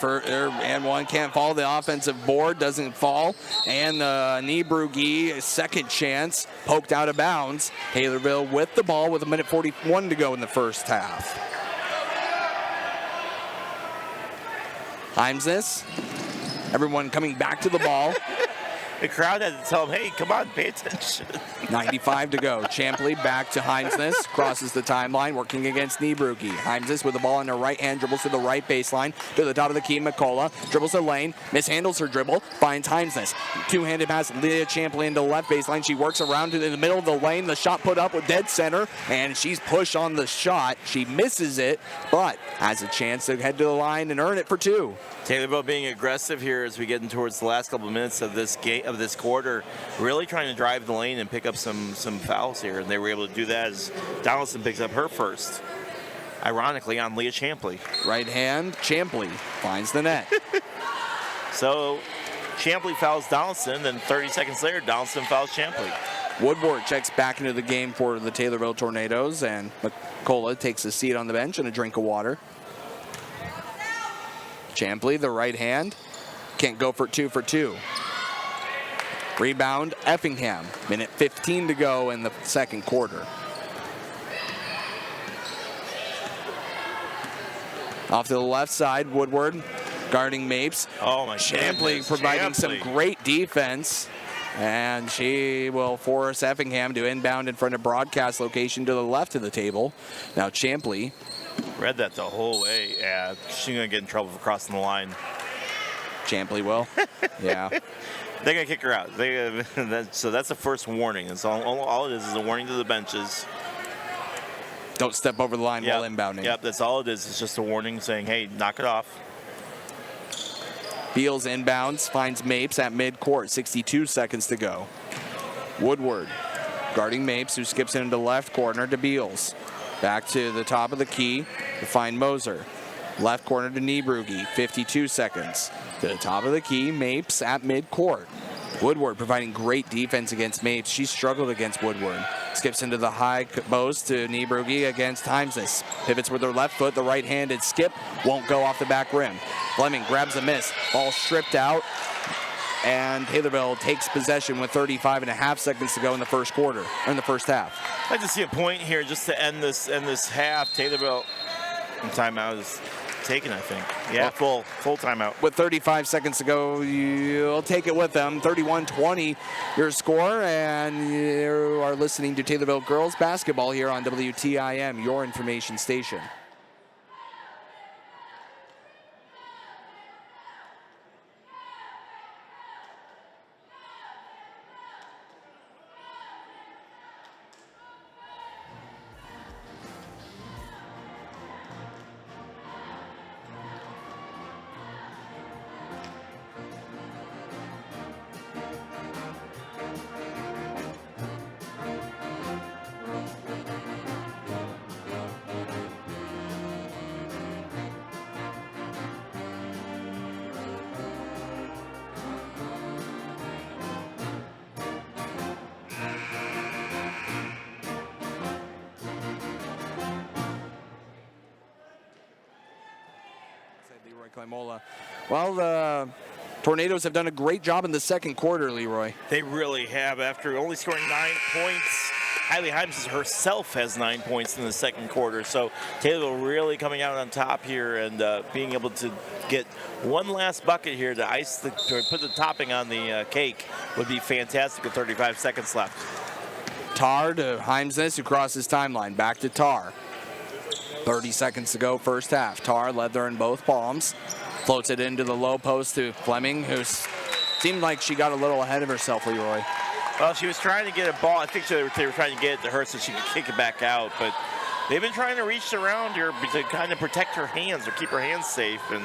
and one can't fall. The offensive board doesn't fall. And the Niebrugge second chance poked out of bounds. Taylorville with the ball with 1:41 to go in the first half. Himes this. Everyone coming back to the ball. The crowd had to tell him, hey, come on, pay attention. 95 to go. Champley back to Heimsness. Crosses the timeline, working against Niebrugi. Heimsness with the ball in her right hand, dribbles to the right baseline, to the top of the key. McCullough dribbles the lane, mishandles her dribble, finds Heimsness. Two-handed pass, Leah Champley into the left baseline. She works around to the middle of the lane. The shot put up with dead center, and she's pushed on the shot. She misses it, but has a chance to head to the line and earn it for two. Taylorville being aggressive here as we get in towards the last couple of minutes of this game, of this quarter, really trying to drive the lane and pick up some fouls here, and they were able to do that as Donaldson picks up her first. Ironically, on Leah Champley. Right hand, Champley finds the net. So Champley fouls Donaldson, then 30 seconds later, Donaldson fouls Champley. Woodward checks back into the game for the Taylorville Tornadoes, and McCullough takes a seat on the bench and a drink of water. Champley, the right hand, can't go for two. Rebound, Effingham. Minute 15 to go in the second quarter. Off to the left side, Woodward guarding Mapes. Oh my Champley goodness, providing Champley. some great defense. And she will force Effingham to inbound in front of broadcast location to the left of the table. Now Champley. Read that the whole way. Yeah, she's going to get in trouble for crossing the line. Champley will. Yeah. They're going to kick her out. So that's the first warning. It's all it is a warning to the benches. Don't step over the line while inbounding. Yep, that's all it is. It's just a warning saying, hey, knock it off. Beals inbounds, finds Mapes at midcourt, 62 seconds to go. Woodward guarding Mapes, who skips into the left corner to Beals. Back to the top of the key to find Moser. Left corner to Niebrugi, 52 seconds. To the top of the key, Mapes at midcourt. Woodward providing great defense against Mapes. She struggled against Woodward. Skips into the high post to Niebrugi against Heimsness. Pivots with her left foot, the right-handed skip won't go off the back rim. Fleming grabs a miss, ball stripped out, and Taylorville takes possession with 35.5 seconds to go in the first quarter, or in the first half. I'd like to see a point here just to end this half. Taylorville timeout is taken, I think. Yeah, full timeout. With 35 seconds to go, you'll take it with them. 31-20 your score, and you are listening to Taylorville girls basketball here on WTIM, your information station. Well, the Tornadoes have done a great job in the second quarter, Leroy. They really have. After only scoring 9 points, Hailey Hymes herself has 9 points in the second quarter. So Taylorville really coming out on top here and being able to get one last bucket here to put the topping on the cake would be fantastic with 35 seconds left. Tar to Heimsness, who crosses timeline. Back to Tar. 30 seconds to go, first half. Tar led there in both palms. Floats it into the low post to Fleming, who seemed like she got a little ahead of herself, Leroy. Well, she was trying to get a ball. I think they were trying to get it to her so she could kick it back out. But they've been trying to reach around her to kind of protect her hands or keep her hands safe, and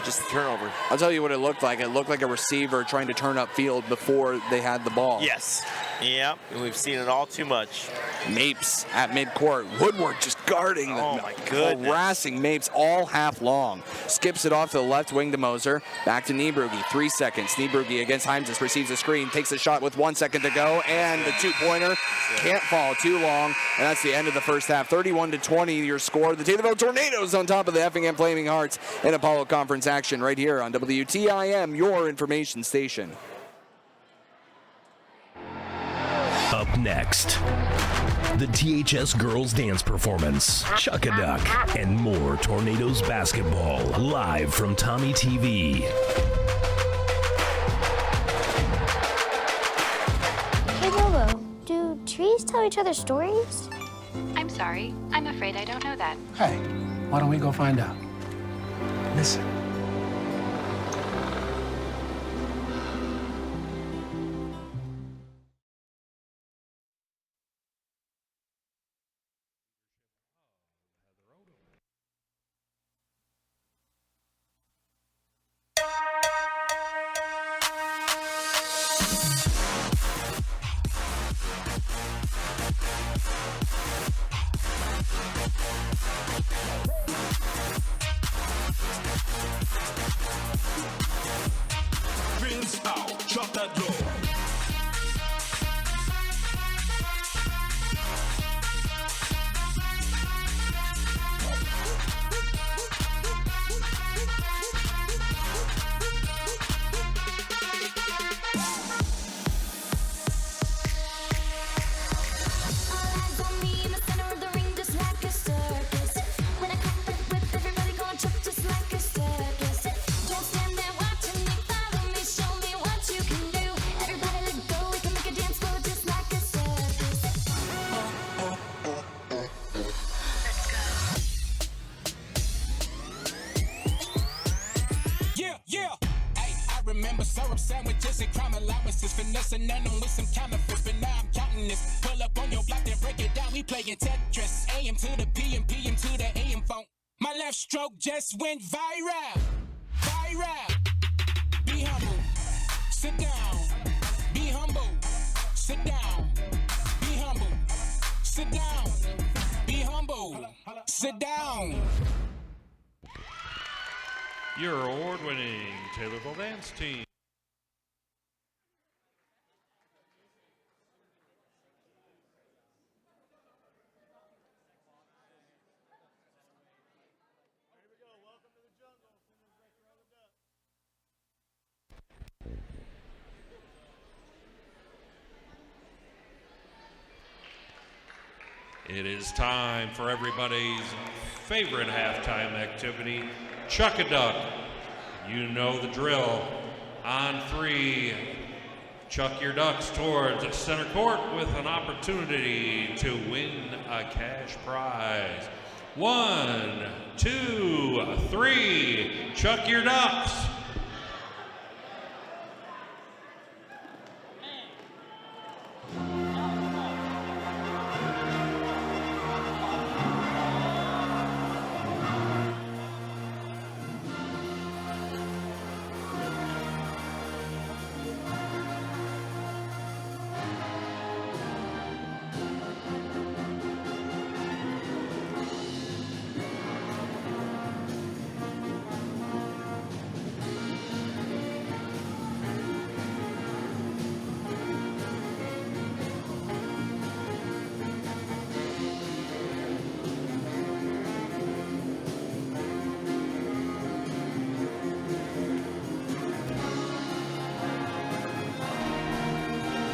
just a turnover. I'll tell you what it looked like. It looked like a receiver trying to turn upfield before they had the ball. Yes. Yep. We've seen it all too much. Mapes at midcourt. Woodward just guarding. Oh, my goodness. Harassing Mapes all half long. Skips it off to the left wing to Moser. Back to Niebrugi. 3 seconds. Niebrugi against Heimsness. Receives a screen. Takes a shot with 1 second to go. And the two-pointer can't fall too long. And that's the end of the first half. 31-20 your score. The Taylorville Tornadoes on top of the Effingham Flaming Hearts in Apollo Conference action right here on WTIM, your information station. Up next, the THS Girls Dance Performance, Chuck-a-Duck, and more Tornadoes basketball live from Tommy TV. trees tell each other stories? I'm sorry. I'm afraid I don't know that. Hey, why don't we go find out? Listen. Drinks out, shut that door. Remember syrup sandwiches and crime allowances, finessing none with some counterfeits, but now I'm counting this. Pull up on your block, then break it down. We playing Tetris. AM to the PM, PM to the AM phone. My left stroke just went viral. Viral. Be humble. Sit down. Be humble. Sit down. Be humble. Sit down. Be humble. Sit down. Your award-winning Taylorville dance team. It is time for everybody's favorite halftime activity, Chuck-a-Duck. You know the drill. On 3, chuck your ducks towards center court with an opportunity to win a cash prize. 1, 2, 3, chuck your ducks.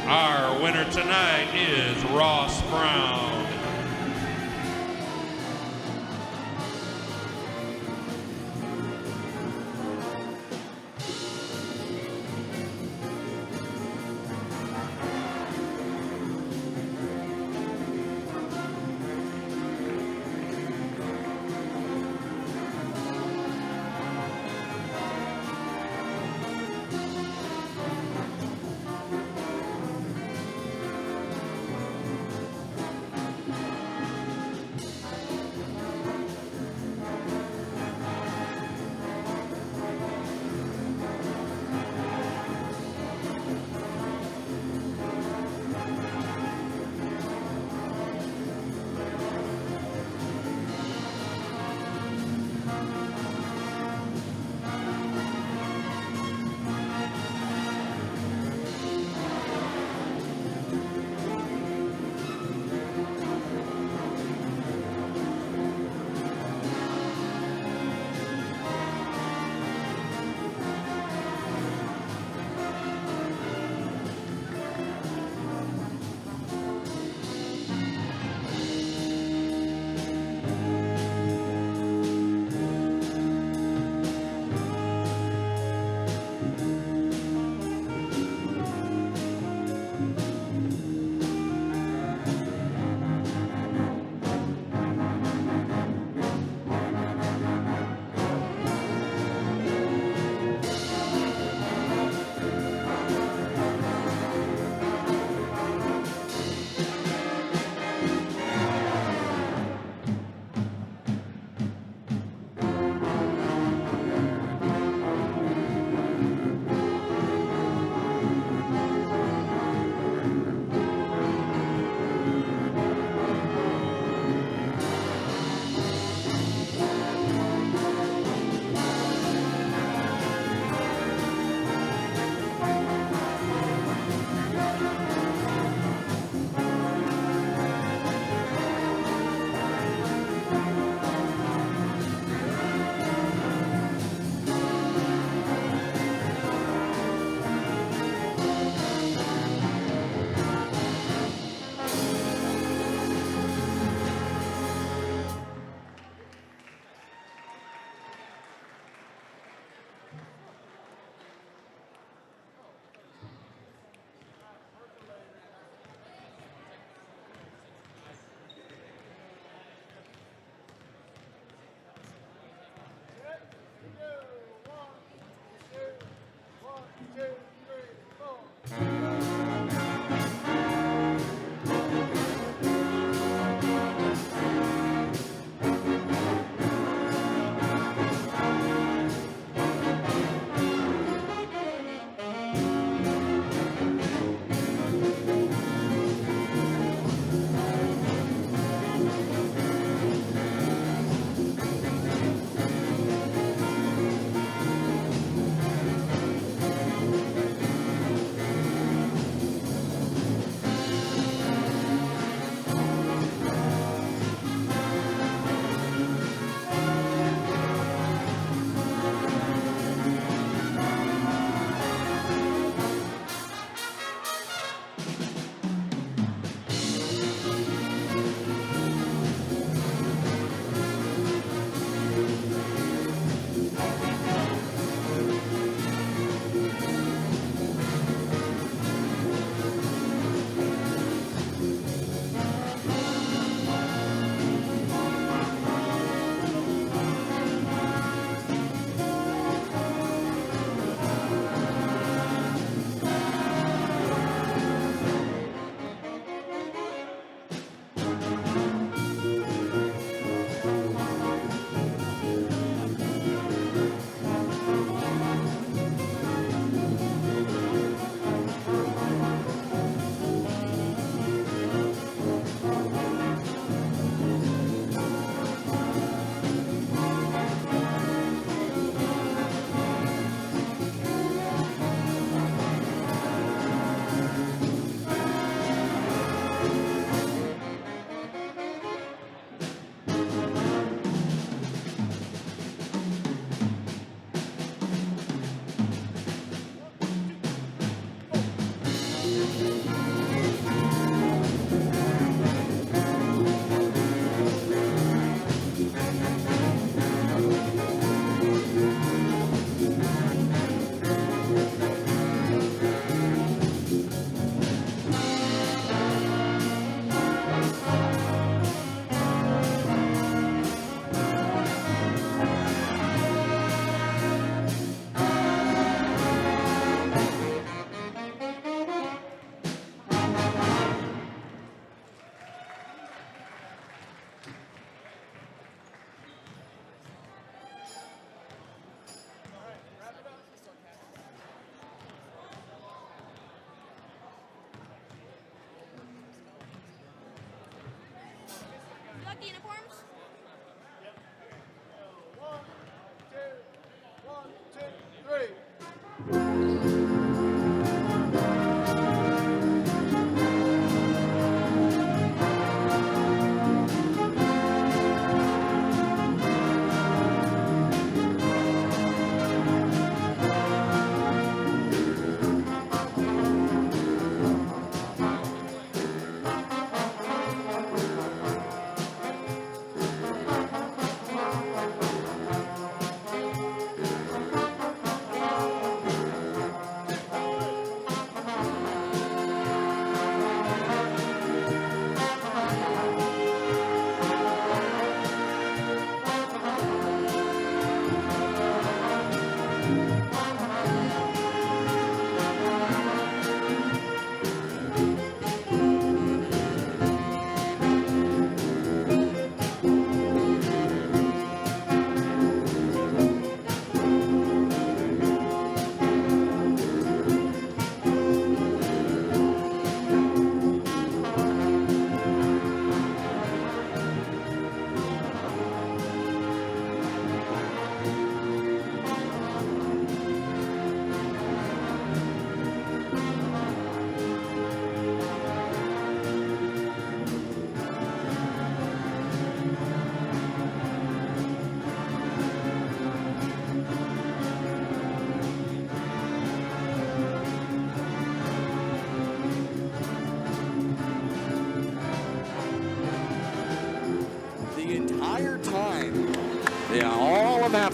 Our winner tonight is Ross Brown.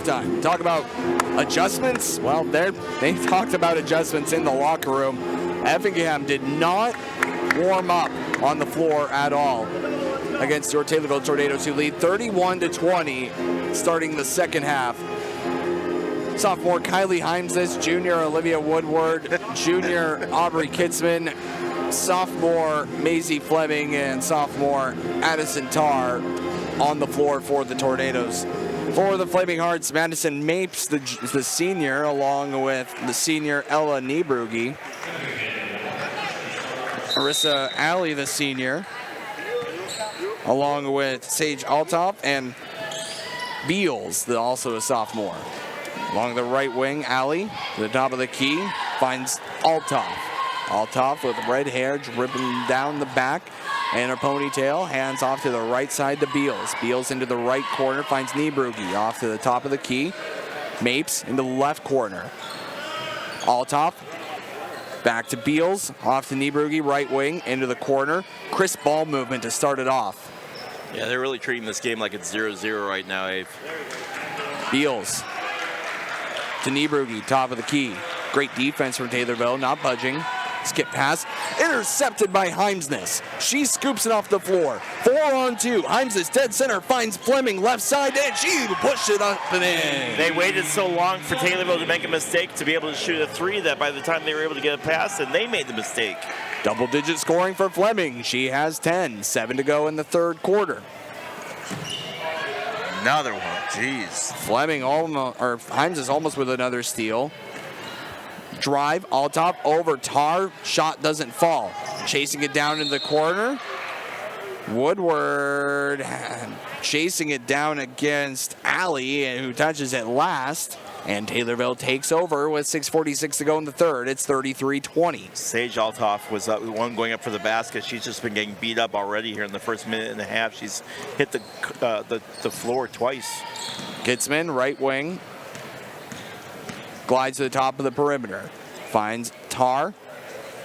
halftime. Talk about adjustments. Well, they talked about adjustments in the locker room. Effingham did not warm up on the floor at all against your Taylorville Tornadoes, who lead 31-20 starting the second half. Sophomore Kylie Heimses, junior Olivia Woodward, junior Aubrey Kitzman, sophomore Maisie Fleming, and sophomore Addison Tarr on the floor for the Tornadoes. For the Flaming Hearts, Madison Mapes, the senior, along with the senior Ella Niebrugi. Marissa Alley, the senior, along with Sage Althoff and Beals, also a sophomore. Along the right wing, Alley, to the top of the key, finds Althoff. Althoff with red hair dripping down the back and her ponytail, hands off to the right side to Beals. Beals into the right corner, finds Niebrugi off to the top of the key. Mapes into the left corner. Althoff back to Beals, off to Niebrugi, right wing, into the corner. Crisp ball movement to start it off. Yeah, they're really treating this game like it's 0-0 right now, Abe. Beals to Niebrugi, top of the key. Great defense from Taylorville, not budging. Skip pass, intercepted by Heimsness. She scoops it off the floor. 4-on-2. Heimsness dead center finds Fleming left side, and she pushed it up and in. They waited so long for Taylorville to make a mistake to be able to shoot a three that by the time they were able to get a pass, and they made the mistake. Double-digit scoring for Fleming. She has 10. 7 to go in the third quarter. Another one. Jeez. Fleming almost, or Heimsness almost with another steal. Drive, Althoff over Tarr, shot doesn't fall. Chasing it down in the corner. Woodward chasing it down against Alley, who touches it last. And Taylorville takes over with 6:46 to go in the third. It's 33-20. Sage Althoff was the one going up for the basket. She's just been getting beat up already here in the first minute and a half. She's hit the floor twice. Kitzman, right wing. Glides to the top of the perimeter. Finds Tarr.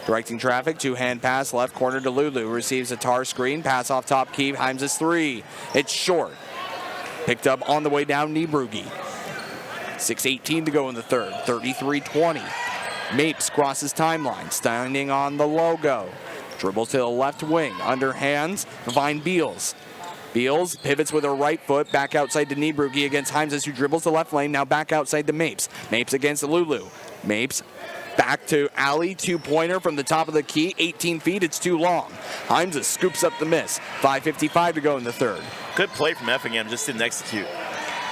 Directing traffic, two-hand pass, left corner to Lulu. Receives a Tarr screen, pass off top key, Heims's three. It's short. Picked up on the way down, Niebrugi. 6:18 to go in the third, 33-20. Mapes crosses timeline, standing on the logo. Dribbles to the left wing, underhands, find Beals. Beals pivots with her right foot, back outside to Niebrugi against Heimses, who dribbles the left lane, now back outside to Mapes. Mapes against Lulu. Mapes back to Alley, two-pointer from the top of the key, 18 feet, it's too long. Heimses scoops up the miss, 5:55 to go in the third. Good play from Effingham, just didn't execute.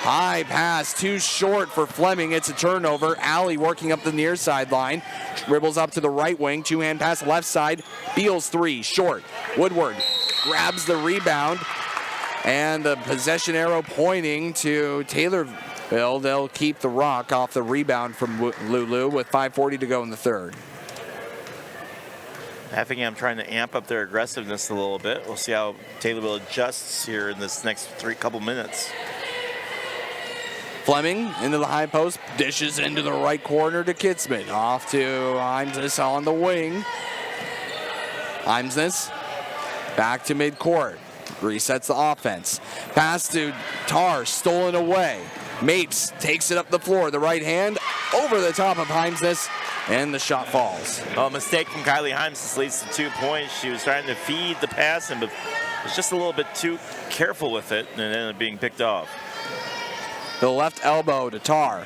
High pass, too short for Fleming. It's a turnover. Alley working up the near sideline. Dribbles up to the right wing. Two-hand pass left side. Beals three, short. Woodward grabs the rebound. And the possession arrow pointing to Taylorville. They'll keep the rock off the rebound from Lulu with 5:40 to go in the third. Effingham trying to amp up their aggressiveness a little bit. We'll see how Taylorville adjusts here in this next couple minutes. Fleming into the high post, dishes into the right corner to Kitzman. Off to Heimsness on the wing. Heimsness back to midcourt. Resets the offense. Pass to Tarr, stolen away. Mapes takes it up the floor. The right hand over the top of Heimsness, and the shot falls. Oh, a mistake from Kylie Heimsness leads to 2 points. She was trying to feed the pass and was just a little bit too careful with it, and it ended up being picked off. The left elbow to Tarr.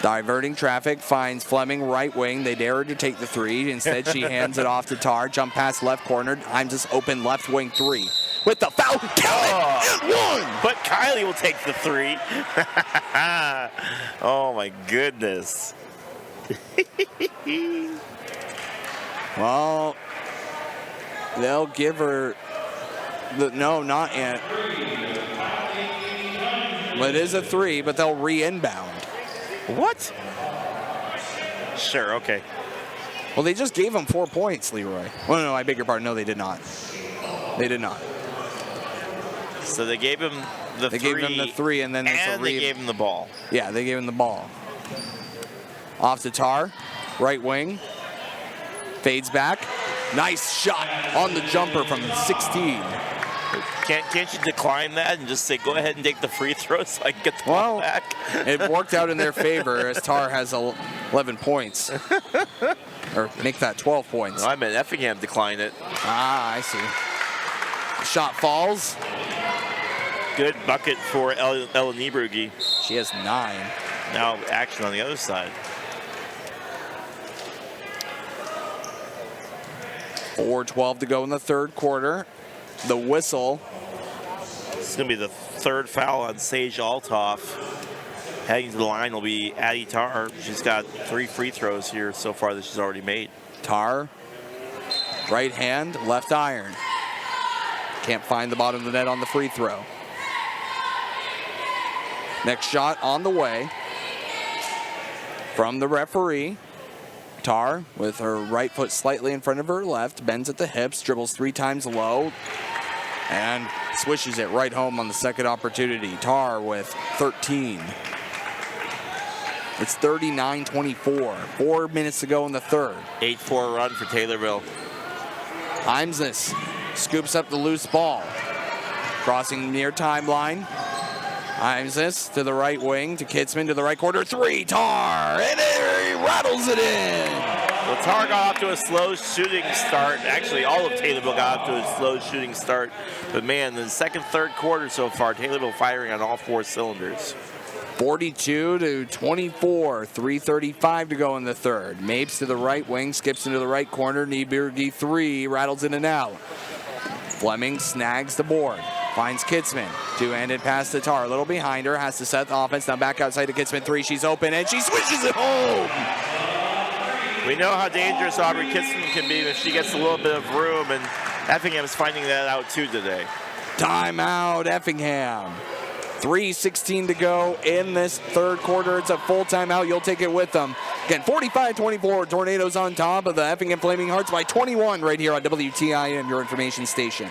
Diverting traffic, finds Fleming right wing. They dare her to take the three. Instead, she hands it off to Tarr. Jump pass left corner. Heimsness open left wing three. With the foul, count it, and one! But Kylie will take the three. Oh my goodness. Well, they'll give her no, not yet. But it is a three, but they'll re-inbound. What? Sure, okay. Well, they just gave him 4 points, Leroy. Oh, no, I beg your pardon. No, they did not. They did not. So they gave him the three. They gave him the three, and then they gave him the ball. Yeah, they gave him the ball. Off to Tarr, right wing. Fades back. Nice shot on the jumper from 16. Can't you decline that and just say, go ahead and take the free throw so I can get the ball back? It worked out in their favor as Tar has 11 points. Or make that 12 points. No, I meant Effingham declined it. Ah, I see. Shot falls. Good bucket for Ella Niebrugi. She has 9. Now action on the other side. 4:12 to go in the third quarter. The whistle. It's going to be the third foul on Sage Althoff. Heading to the line will be Addie Tar. She's got 3 free throws here so far that she's already made. Tar, right hand, left iron. Can't find the bottom of the net on the free throw. Next shot on the way from the referee. Tar with her right foot slightly in front of her left, bends at the hips, dribbles 3 times low, and swishes it right home on the second opportunity. Tar with 13. It's 39-24. 4 minutes to go in the third. 8-4 run for Taylorville. Heimsness scoops up the loose ball. Crossing near timeline. Heimsness to the right wing, to Kitzman to the right corner. 3, Tar, and he rattles it in. Well, Tar got off to a slow shooting start. Actually, all of Taylorville got off to a slow shooting start. But man, in the second, third quarter so far, Taylorville firing on all 4 cylinders. 42-24, 3:35 to go in the third. Mapes to the right wing, skips into the right corner. Niebergi 3, rattles in and out. Fleming snags the board, finds Kitzman. 2-handed pass to Tar, a little behind her, has to set the offense. Now back outside to Kitzman 3, she's open, and she swishes it home. We know how dangerous Aubrey Kitzman can be if she gets a little bit of room, and Effingham is finding that out too today. Timeout, Effingham. 3:16 to go in this third quarter. It's a full timeout. You'll take it with them. Again, 45-24. Tornadoes on top of the Effingham Flaming Hearts by 21 right here on WTIM, your information station.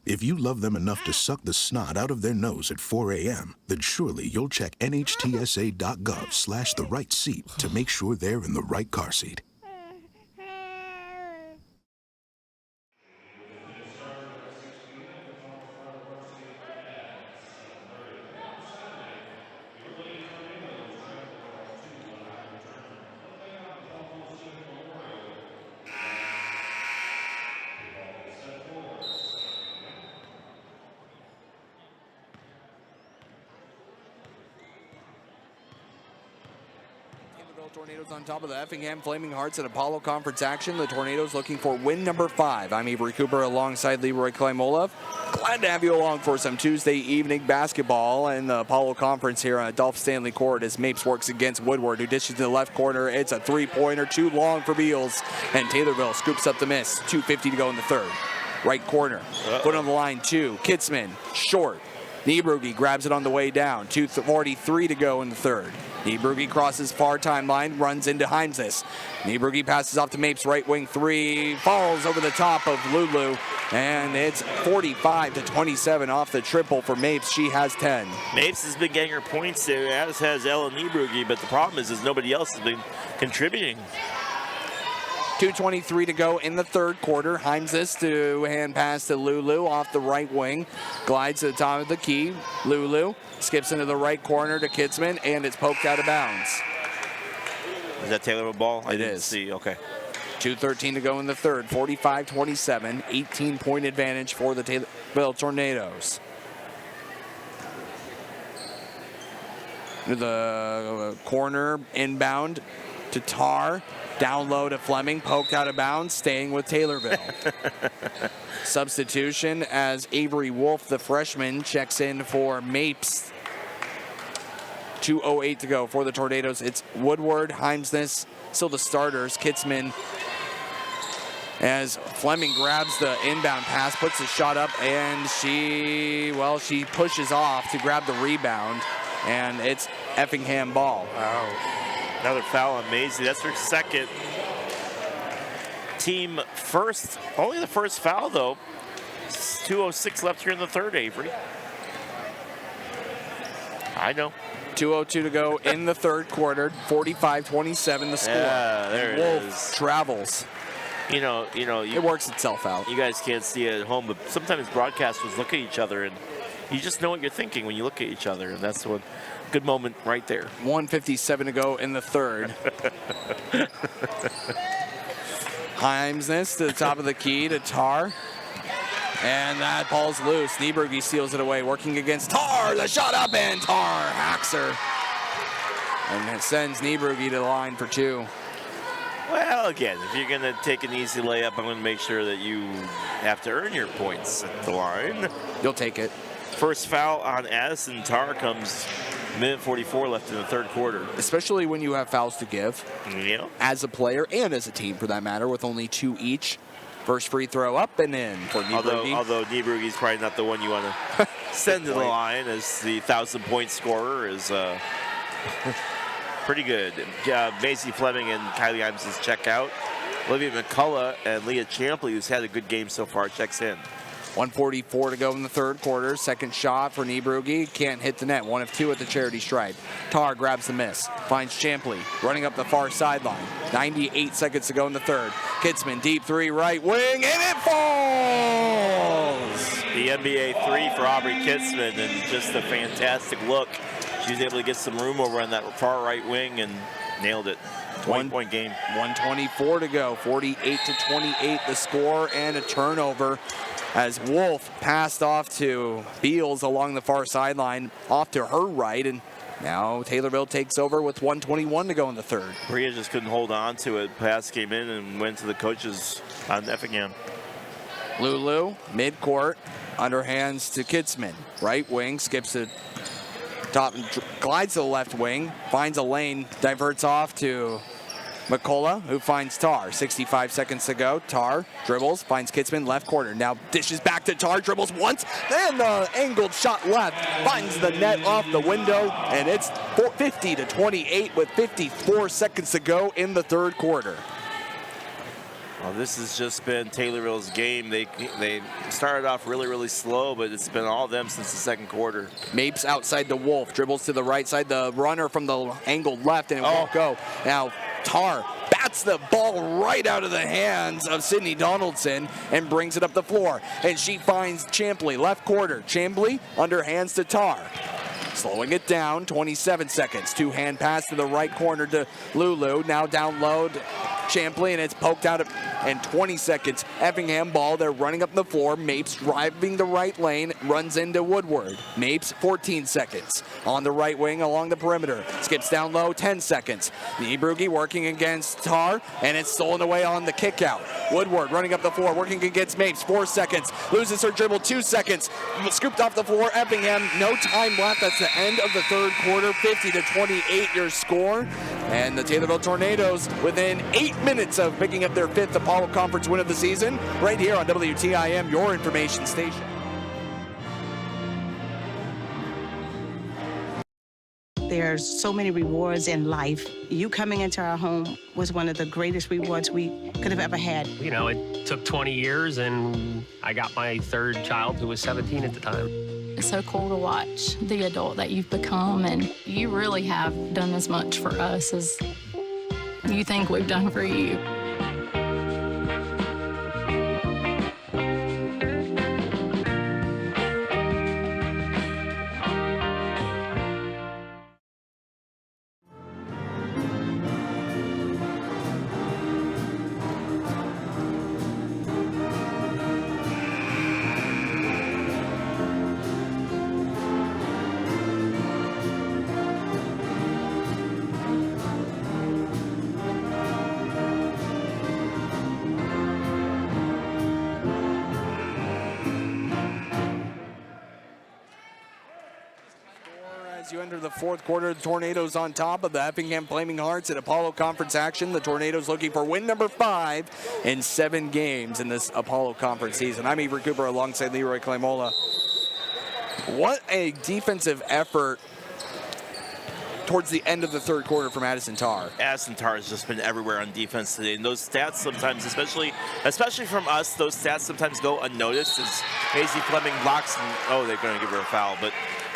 If you love them enough to suck the snot out of their nose at 4 a.m., then surely you'll check nhtsa.gov/the right seat to make sure they're in the right car seat. Tornadoes on top of the Effingham Flaming Hearts at Apollo Conference action. The Tornadoes looking for win number 5. I'm Avery Cooper alongside Leroy Kleimolov. Glad to have you along for some Tuesday evening basketball in the Apollo Conference here on Adolph Stanley Court as Mapes works against Woodward, who dishes to the left corner. It's a 3-pointer, too long for Beals, and Taylorville scoops up the miss. 2:50 to go in the third. Right corner, foot on the line, 2. Kitzman, short. Niebrugi grabs it on the way down. 2:43 to go in the third. Niebrugi crosses far timeline, runs into Heimsness. Niebrugi passes off to Mapes, right wing 3, falls over the top of Lulu, and it's 45-27 off the triple for Mapes. She has 10. Mapes has been getting her points there, as has Ella Niebrugi, but the problem is nobody else has been contributing. 2:23 to go in the third quarter. Heimsness to hand pass to Lulu off the right wing. Glides to the top of the key. Lulu skips into the right corner to Kitzman, and it's poked out of bounds. Is that Taylorville ball? It is. See, okay. 2:13 to go in the third. 45-27. 18-point advantage for the Taylorville Tornadoes. To the corner, inbound to Tar. Down low to Fleming, poked out of bounds, staying with Taylorville. Substitution as Avery Wolf, the freshman, checks in for Mapes. 2:08 to go for the Tornadoes. It's Woodward, Heimsness, still the starters, Kitzman as Fleming grabs the inbound pass, puts the shot up, and she pushes off to grab the rebound, and it's Effingham ball. Wow. Another foul on Maisie. That's her second. Team first, only the first foul though. 2:06 left here in the third, Avery. I know. 2:02 to go in the third quarter. 45-27 the score. Yeah, there Wolf it is. travels. You know, it works itself out. You guys can't see it at home, but sometimes broadcasters look at each other and you just know what you're thinking when you look at each other, and that's one good moment right there. 1:57 to go in the third. Himes this to the top of the key to Tar. And that ball's loose. Nieberge steals it away, working against Tar. The shot up, and Tar hacks her. And it sends Nieberge to the line for two. Well, again, if you're going to take an easy layup, I'm going to make sure that you have to earn your points at the line. You'll take it. First foul on Addison Tar comes minute 44 left in the third quarter. Especially when you have fouls to give. Yeah. As a player and as a team, for that matter, with only two each. First free throw up and in for Nieberge. Although Nieberge is probably not the one you want to send to the line, as the 1,000-point scorer is pretty good. Macy Fleming and Kylie Himes check out. Olivia McCullough and Leah Champley, who's had a good game so far, checks in. 1:44 to go in the third quarter. Second shot for Nieberge. Can't hit the net. 1 of 2 at the charity stripe. Tar grabs the miss. Finds Champley running up the far sideline. 98 seconds to go in the third. Kitzman, deep three, right wing, and it falls! The NBA three for Aubrey Kitzman, and just a fantastic look. She was able to get some room over on that far right wing and nailed it. 20-point game. 1:24 to go. 48-28 the score, and a turnover as Wolf passed off to Beals along the far sideline, off to her right, and now Taylorville takes over with 1:21 to go in the third. Bria just couldn't hold on to it. Pass came in and went to the coaches on Effingham. Lulu, midcourt, underhands to Kitzman. Right wing, skips to top, glides to the left wing, finds a lane, diverts off to McCullough, who finds Tar. 65 seconds to go. Tar dribbles, finds Kitzman, left corner. Now dishes back to Tar, dribbles once, then the angled shot left, finds the net off the window, and it's 50-28 with 54 seconds to go in the third quarter. Well, this has just been Taylorville's game. They started off really, really slow, but it's been all them since the second quarter. Mapes outside the Wolf, dribbles to the right side, the runner from the angled left, and it won't go. Now Tar bats the ball right out of the hands of Sydney Donaldson and brings it up the floor. And she finds Champley, left quarter. Champley underhands to Tar. Slowing it down, 27 seconds. Two-hand pass to the right corner to Lulu. Now down low to Champley, and it's poked out in 20 seconds. Effingham ball, they're running up the floor. Mapes driving the right lane, runs into Woodward. Mapes, 14 seconds. On the right wing along the perimeter. Skips down low, 10 seconds. Nieberge working against Tar, and it's stolen away on the kick out. Woodward running up the floor, working against Mapes, 4 seconds. Loses her dribble, 2 seconds. Scooped off the floor, Effingham, no time left. That's the end of the third quarter, 50-28 your score. And the Taylorville Tornadoes within 8 minutes of picking up their 5th Apollo Conference win of the season, right here on WTIM, your information station. There's so many rewards in life. You coming into our home was one of the greatest rewards we could have ever had. You know, it took 20 years, and I got my third child, who was 17 at the time. It's so cool to watch the adult that you've become, and you really have done as much for us as you think we've done for you. As you enter the fourth quarter, the Tornadoes on top of the Effingham Flaming Hearts at Apollo Conference action. The Tornadoes looking for win number 5 in 7 games in this Apollo Conference season. I'm Avery Cooper alongside Leroy Clamola. What a defensive effort towards the end of the third quarter from Addison Tarr. Addison Tarr has just been everywhere on defense today, and those stats sometimes, especially from us, those stats sometimes go unnoticed as Maisie Fleming blocks, and they're going to give her a foul, but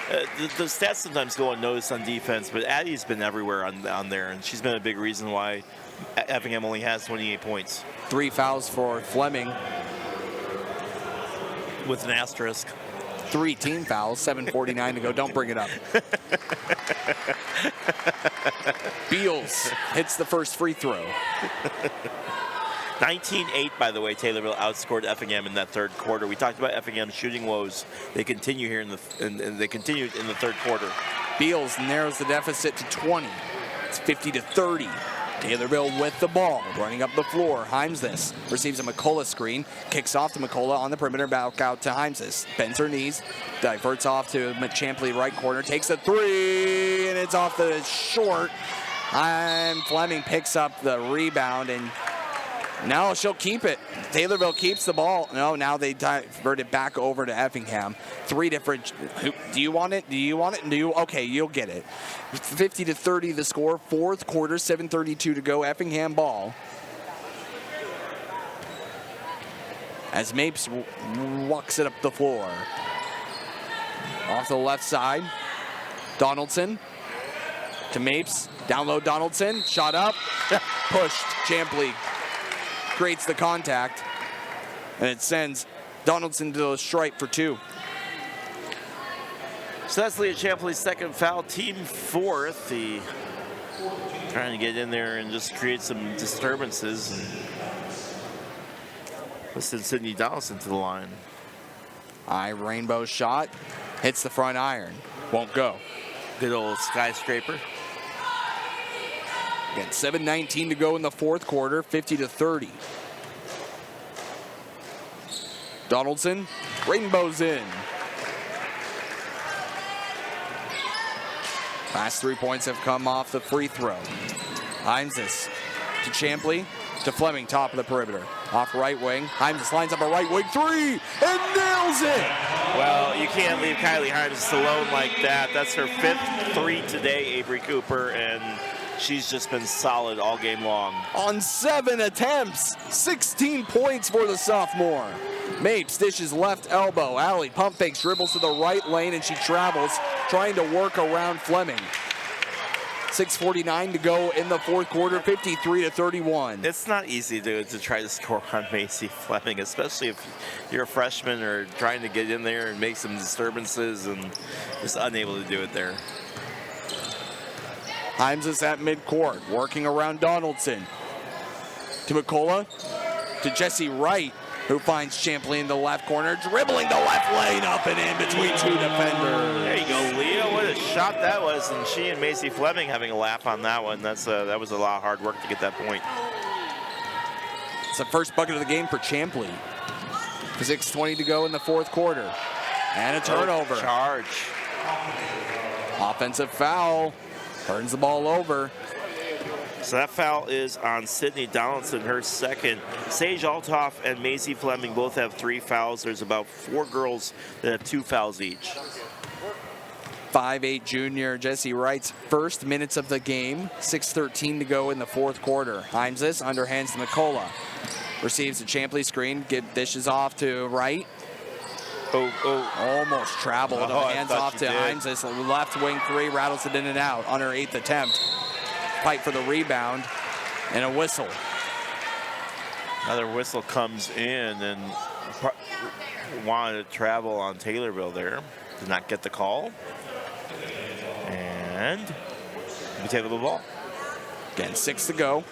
the stats sometimes go unnoticed on defense, but Addie's been everywhere on there, and she's been a big reason why Effingham only has 28 points. 3 fouls for Fleming. With an asterisk. 3 team fouls, 7:49 to go. Don't bring it up. Beals hits the first free throw. 19-8, by the way. Taylorville outscored Effingham in that third quarter. We talked about Effingham's shooting woes. They continue here they continued in the third quarter. Beals narrows the deficit to 20. It's 50-30. Taylorville with the ball, running up the floor. Heimses receives a McCullough screen, kicks off to McCullough on the perimeter, back out to Heimses. Bends her knees, diverts off to Champley right corner, takes a 3, and it's off the short. Fleming picks up the rebound, and now she'll keep it. Taylorville keeps the ball. No, now they divert it back over to Effingham. 3 different. Do you want it? Do you want it? Okay, you'll get it. 50-30 the score. Fourth quarter, 7:32 to go. Effingham ball. As Mapes walks it up the floor. Off the left side. Donaldson to Mapes. Down low Donaldson. Shot up. Pushed. Champley creates the contact, and it sends Donaldson to the stripe for 2. So that's Leah Champley's second foul, team 4th. He trying to get in there and just create some disturbances and send Sydney Donaldson to the line. Rainbow shot, hits the front iron, won't go. Good old skyscraper. Again, 7:19 to go in the fourth quarter, 50-30. Donaldson, rainbows in. Last 3 points have come off the free throw. Heimses to Champley, to Fleming, top of the perimeter. Off right wing, Heimses lines up a right wing 3 and nails it! Well, you can't leave Kylie Heimses alone like that. That's her 5th 3 today, Avery Cooper, and she's just been solid all game long. On 7 attempts, 16 points for the sophomore. Mapes dishes left elbow. Alley pump fakes, dribbles to the right lane, and she travels, trying to work around Fleming. 6:49 to go in the fourth quarter, 53-31. It's not easy to try to score on Macy Fleming, especially if you're a freshman or trying to get in there and make some disturbances and just unable to do it there. Heimses at midcourt, working around Donaldson. To McCullough, to Jesse Wright, who finds Champley in the left corner, dribbling the left lane up and in between 2 defenders. There you go, Leah. What a shot that was, and she and Macy Fleming having a laugh on that one. That was a lot of hard work to get that point. It's the first bucket of the game for Champley. 6:20 to go in the fourth quarter. And a turnover. Charge. Offensive foul. Turns the ball over. So that foul is on Sydney Donaldson, her second. Sage Altoff and Macy Fleming both have 3 fouls. There's about 4 girls that have 2 fouls each. 5'8" junior Jesse Wright's first minutes of the game. 6:13 to go in the fourth quarter. Heimses underhands to McCullough. Receives the Champley screen, dishes off to Wright. Almost traveled. Hands off to Heimses. Left wing 3, rattles it in and out on her 8th attempt. Fight for the rebound, and a whistle. Another whistle comes in, and wanted to travel on Taylorville there. Did not get the call. And we take the ball. Again, 6 to go.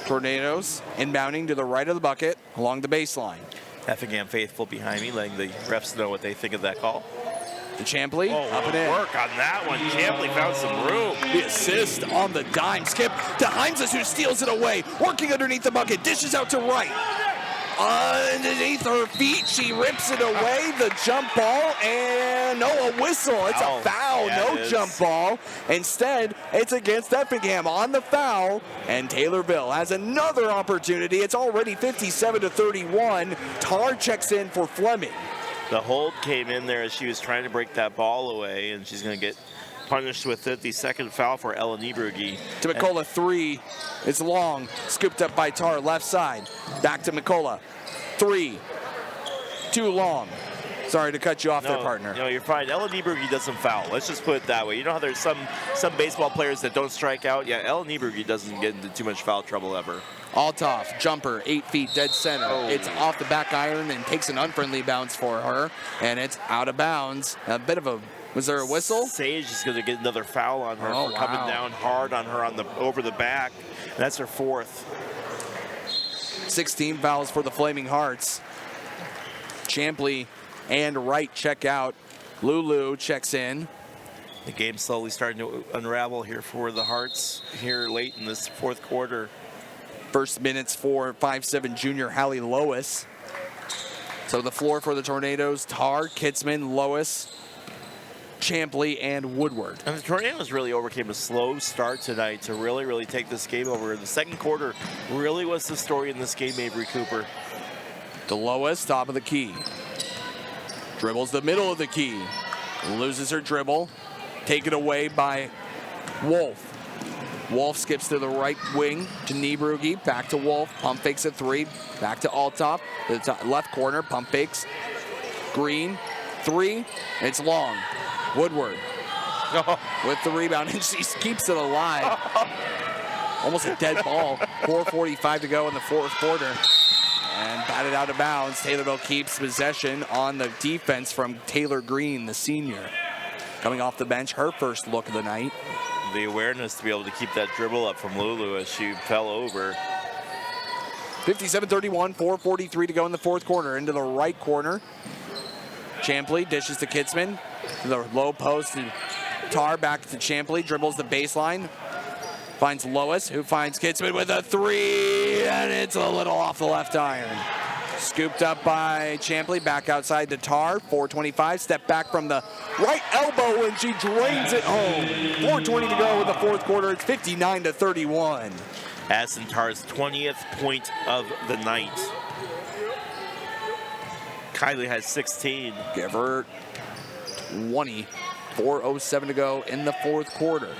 Tornadoes inbounding to the right of the bucket along the baseline. Effingham faithful behind me, letting the refs know what they think of that call. To Champley, up and in. Work on that one. Champley found some room. The assist on the dime. Skip to Heimses, who steals it away. Working underneath the bucket, dishes out to Wright. underneath her feet. She rips it away. The jump ball, and no, a whistle. It's a foul. Yeah, No jump ball. Instead, it's against Effingham on the foul, and Taylorville has another opportunity. It's already 57-31. Tar checks in for Fleming. The hold came in there as she was trying to break that ball away, and she's going to get punished with it. The second foul for Ellen Ebrugi. To McCullough, 3. It's long. Scooped up by Tar, left side. Back to McCullough. 3. Too long. Sorry to cut you off there, partner. No, you're fine. Ellen Ebrugi doesn't foul. Let's just put it that way. You know how there's some baseball players that don't strike out? Yeah, Ellen Ebrugi doesn't get into too much foul trouble ever. Altoff, jumper, 8 feet, dead center. It's off the back iron and takes an unfriendly bounce for her, and it's out of bounds. A bit of a, was there a whistle? Sage is going to get another foul on her for coming down hard on her over the back. That's her 4th. 16 fouls for the Flaming Hearts. Champley and Wright check out. Lulu checks in. The game's slowly starting to unravel here for the Hearts here late in this 4th quarter. First minutes for 5'7" junior Hallie Lois. So the floor for the Tornadoes, Tar, Kitzman, Lois, Champley, and Woodward. And the Tornadoes really overcame a slow start tonight to really take this game over. The second quarter really was the story in this game, Avery Cooper. To Lois, top of the key. Dribbles the middle of the key. Loses her dribble. Taken away by Wolf. Wolf skips to the right wing to Niebrugi. Back to Wolf. Pump fakes a 3. Back to Altoff. To the left corner. Pump fakes. Green. 3. It's long. Woodward with the rebound, and she keeps it alive. Almost a dead ball. 4:45 to go in the 4th quarter. And batted out of bounds. Taylorville keeps possession on the defense from Taylor Green, the senior. Coming off the bench, her first look of the night. The awareness to be able to keep that dribble up from Lulu as she fell over. 57-31, 4:43 to go in the 4th quarter. Into the right corner. Champley dishes to Kitzman. To the low post. To Tar back to Champley. Dribbles the baseline. Finds Lois, who finds Kitzman with a 3. And it's a little off the left iron. Scooped up by Champley. Back outside to Tar. 4:25. Step back from the right elbow, and she drains it home. 4:20 to go in the 4th quarter. It's 59-31. Addison Tar's 20th point of the night. Kylie has 16. Give her 20. 4:07 to go in the 4th quarter.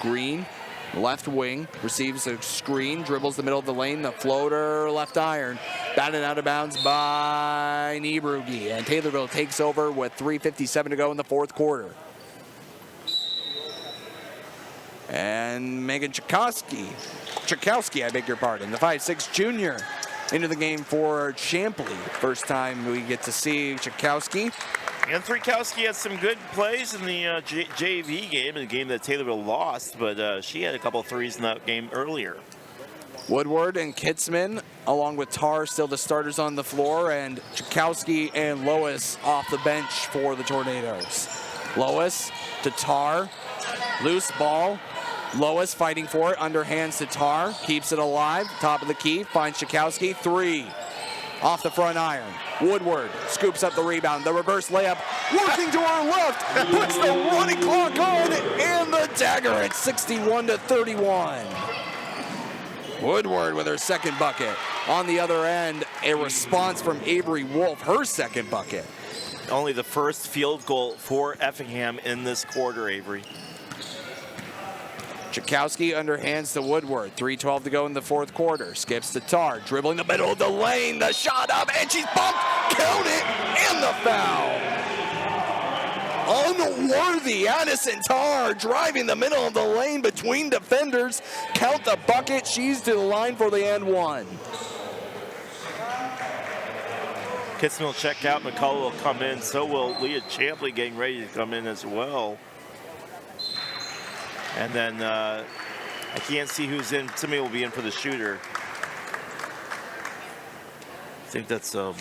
Green, left wing, receives a screen, dribbles the middle of the lane, the floater, left iron. Batted out of bounds by Niebrugi. And Taylorville takes over with 3:57 to go in the 4th quarter. And Megan Chakowski, I beg your pardon, the 5'6" junior into the game for Champley. First time we get to see Chakowski. And Thrikowski had some good plays in the JV game, in the game that Taylorville lost, but she had a couple threes in that game earlier. Woodward and Kitzman, along with Tar, still the starters on the floor, and Chakowski and Lois off the bench for the Tornadoes. Lois to Tar, loose ball. Lois fighting for it, underhands to Tar, keeps it alive, top of the key, finds Chakowski, 3. Off the front iron. Woodward scoops up the rebound. The reverse layup working to her left. Puts the running clock on and the dagger at 61-31. Woodward with her second bucket. On the other end, a response from Avery Wolf, her second bucket. Only the first field goal for Effingham in this quarter, Avery. Chakowski underhands to Woodward. 3:12 to go in the 4th quarter. Skips to Tar, dribbling the middle of the lane. The shot up, and she's bumped. Count it, and the foul. Unworthy. Addison Tar driving the middle of the lane between defenders. Count the bucket. She's to the line for the and 1. Kitzman will check out. McCullough will come in. So will Leah Champley getting ready to come in as well. And then I can't see who's in. Somebody will be in for the shooter. I think that's, yeah,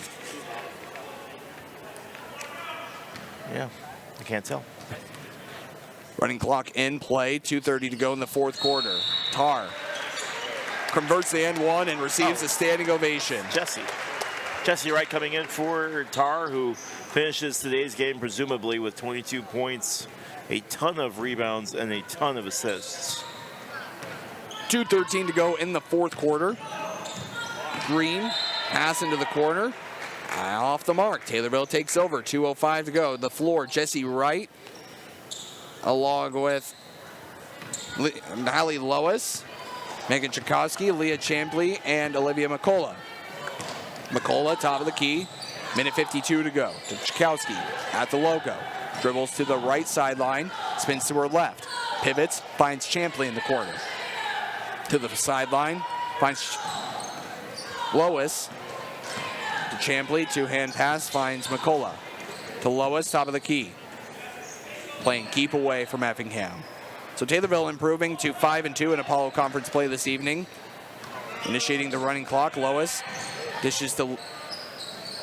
I can't tell. Running clock in play, 2:30 to go in the 4th quarter. Tar converts the end one and receives a standing ovation. Jesse Wright coming in for Tar, who finishes today's game presumably with 22 points, a ton of rebounds, and a ton of assists. 2:13 to go in the fourth quarter. Green, pass into the corner. Off the mark. Taylorville takes over. 2:05 to go. The floor, Jesse Wright, along with Hallie Lois, Megan Tchaikovsky, Leah Champley, and Olivia McCullough. McCullough, top of the key. Minute 52 to go. To Tchaikovsky at the logo. Dribbles to the right sideline. Spins to her left. Pivots. Finds Champley in the corner. To the sideline. Finds Lois. To Champley. Two-hand pass. Finds McCullough. To Lois, top of the key. Playing keep away from Effingham. So Taylorville improving to 5-2 in Apollo Conference play this evening. Initiating the running clock. Lois dishes to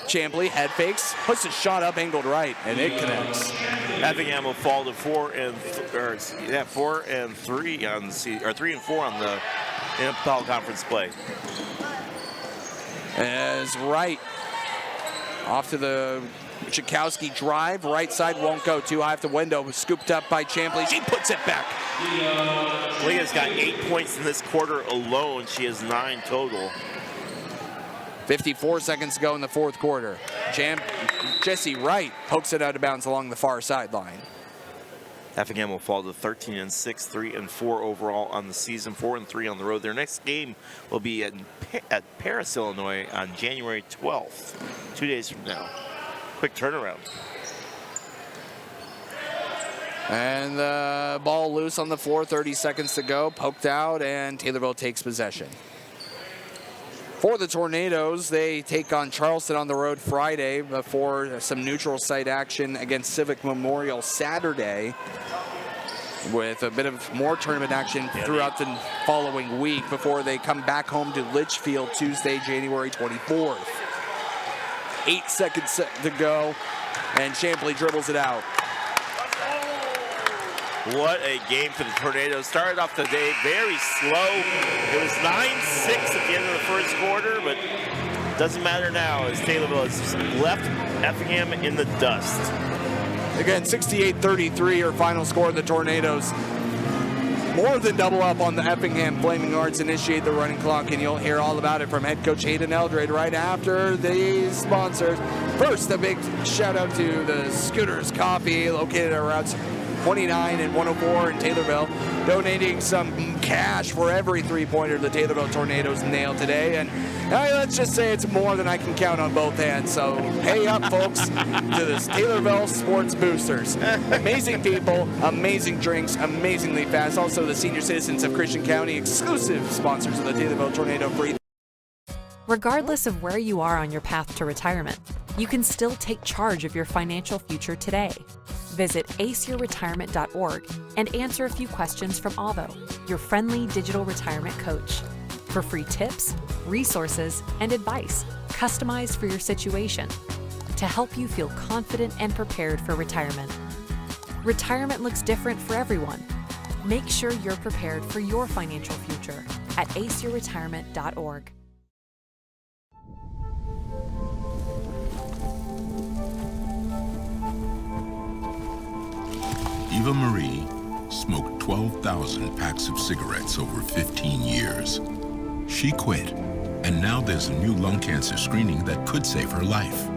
Champley, head fakes, puts a shot up, angled right, and it connects. Effingham will fall to 4 and 3 on the or 3 and 4 on the Apollo Conference play. As Wright off to the Tchaikovsky drive, right side won't go, too high off the window, scooped up by Champley. She puts it back. Leah's got 8 points in this quarter alone. She has 9 total. 54 seconds to go in the fourth quarter. Jesse Wright pokes it out of bounds along the far sideline. Effingham will fall to 13-6, 3-4 overall on the season, 4-3 on the road. Their next game will be at Paris, Illinois on January 12th, 2 days from now. Quick turnaround. And the ball loose on the floor, 30 seconds to go. Poked out, and Taylorville takes possession. For the Tornadoes, they take on Charleston on the road Friday before some neutral site action against Civic Memorial Saturday, with a bit of more tournament action throughout the following week before they come back home to Litchfield Tuesday, January 24th. 8 seconds to go, and Champley dribbles it out. What a game for the Tornadoes. Started off the day very slow. It was 9-6 at the end of the first quarter, but doesn't matter now as Taylorville has left Effingham in the dust. Again, 68-33, our final score. The Tornadoes more than double up on the Effingham Flaming Hearts, initiate the running clock, and you'll hear all about it from head coach Hayden Eldred right after these sponsors. First, a big shout out to the Scooters Coffee, located at routes 29 and 104 in Taylorville, donating some cash for every three-pointer the Taylorville Tornadoes nailed today. And let's just say it's more than I can count on both hands. So pay up, folks, to this Taylorville Sports Boosters. Amazing people, amazing drinks, amazingly fast. Also, the senior citizens of Christian County, exclusive sponsors of the Taylorville Tornado Free. Regardless of where you are on your path to retirement, you can still take charge of your financial future today. Visit aceyourretirement.org and answer a few questions from Avo, your friendly digital retirement coach, for free tips, resources, and advice customized for your situation to help you feel confident and prepared for retirement. Retirement looks different for everyone. Make sure you're prepared for your financial future at aceyourretirement.org. Eva Marie smoked 12,000 packs of cigarettes over 15 years. She quit, and now there's a new lung cancer screening that could save her life.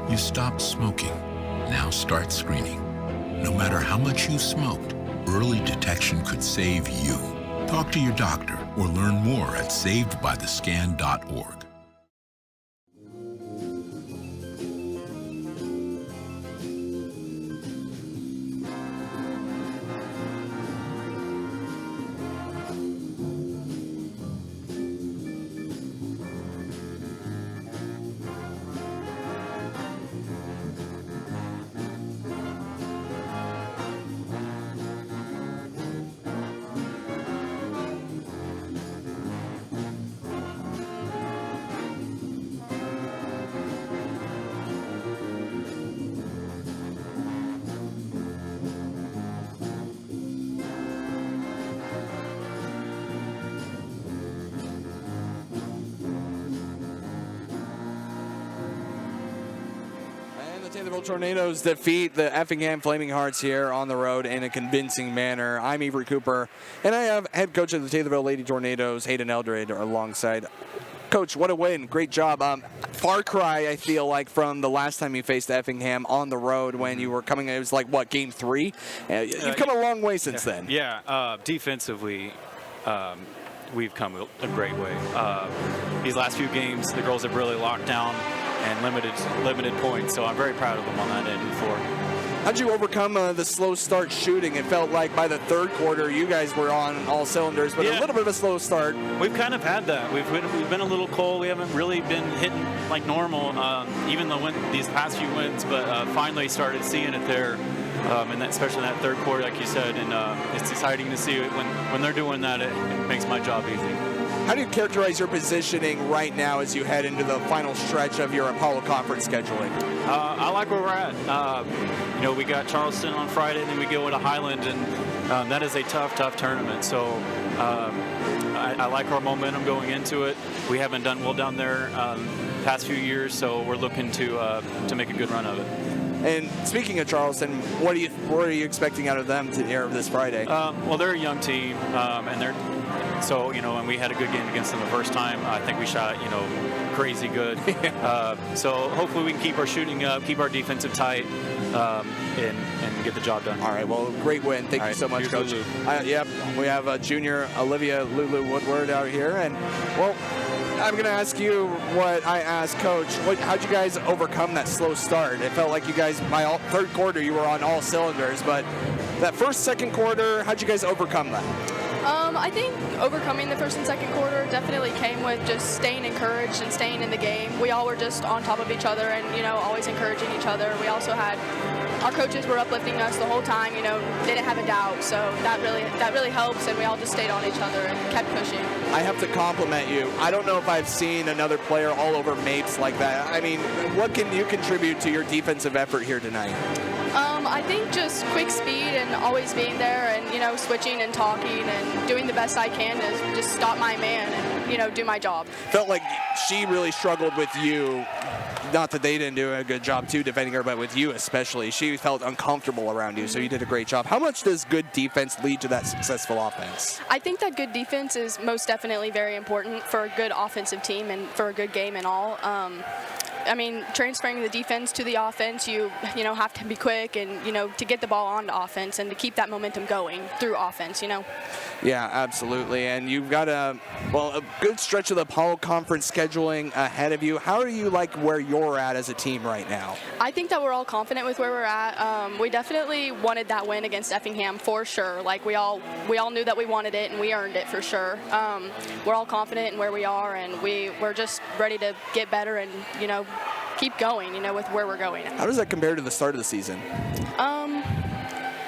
You stopped smoking. Now start screening. No matter how much you smoked, early detection could save you. Talk to your doctor or learn more at savedbythescan.org. The Taylorville Tornadoes defeat the Effingham Flaming Hearts here on the road in a convincing manner. I'm Avery Cooper, and I have head coach of the Taylorville Lady Tornadoes, Hayden Eldred, alongside. Coach, what a win. Great job. Far cry, I feel like, from the last time you faced Effingham on the road when you were coming, it was like, what, game 3? You've come a long way since then. Yeah, defensively, we've come a great way. These last few games, the girls have really locked down and limited points, so I'm very proud of them on that end of the floor. How'd you overcome the slow start shooting? It felt like by the third quarter, you guys were on all cylinders, but a little bit of a slow start. We've kind of had that. We've been a little cold. We haven't really been hitting like normal, even these past few wins, but finally started seeing it there, and especially in that third quarter, like you said, and it's exciting to see it when they're doing that. It makes my job easy. How do you characterize your positioning right now as you head into the final stretch of your Apollo Conference scheduling? I like where we're at. We got Charleston on Friday, and then we go into Highland, and that is a tough tournament. So I like our momentum going into it. We haven't done well down there past few years, so we're looking to make a good run of it. And speaking of Charleston, what are you expecting out of them this Friday? Well, they're a young team, and they're. So, and we had a good game against them the first time. I think we shot, crazy good. So hopefully we can keep our shooting up, keep our defensive tight, and get the job done. All right, well, great win. Thank you so much, Coach. Yep, we have junior Olivia Lulu Woodward out here. And, well, I'm going to ask you what I asked Coach. How'd you guys overcome that slow start? It felt like you guys, by third quarter, you were on all cylinders. But that first, second quarter, how'd you guys overcome that? I think overcoming the first and second quarter definitely came with just staying encouraged and staying in the game. We all were just on top of each other and, always encouraging each other. We also had, our coaches were uplifting us the whole time, didn't have a doubt. So that really helps, and we all just stayed on each other and kept pushing. I have to compliment you. I don't know if I've seen another player all over Mapes like that. I mean, what can you contribute to your defensive effort here tonight? I think just quick speed and always being there and, switching and talking and doing the best I can to just stop my man and, do my job. Felt like she really struggled with you. Not that they didn't do a good job, too, defending her, but with you especially. She felt uncomfortable around you, so you did a great job. How much does good defense lead to that successful offense? I think that good defense is most definitely very important for a good offensive team and for a good game and all. Transferring the defense to the offense, you have to be quick and, to get the ball onto offense and to keep that momentum going through offense, Yeah, absolutely. And you've got a good stretch of the Apollo Conference scheduling ahead of you. How do you like where you're at as a team right now? I think that we're all confident with where we're at. We definitely wanted that win against Effingham for sure. Like we all knew that we wanted it and we earned it for sure. We're all confident in where we are and we're just ready to get better and, keep going, with where we're going. How does that compare to the start of the season?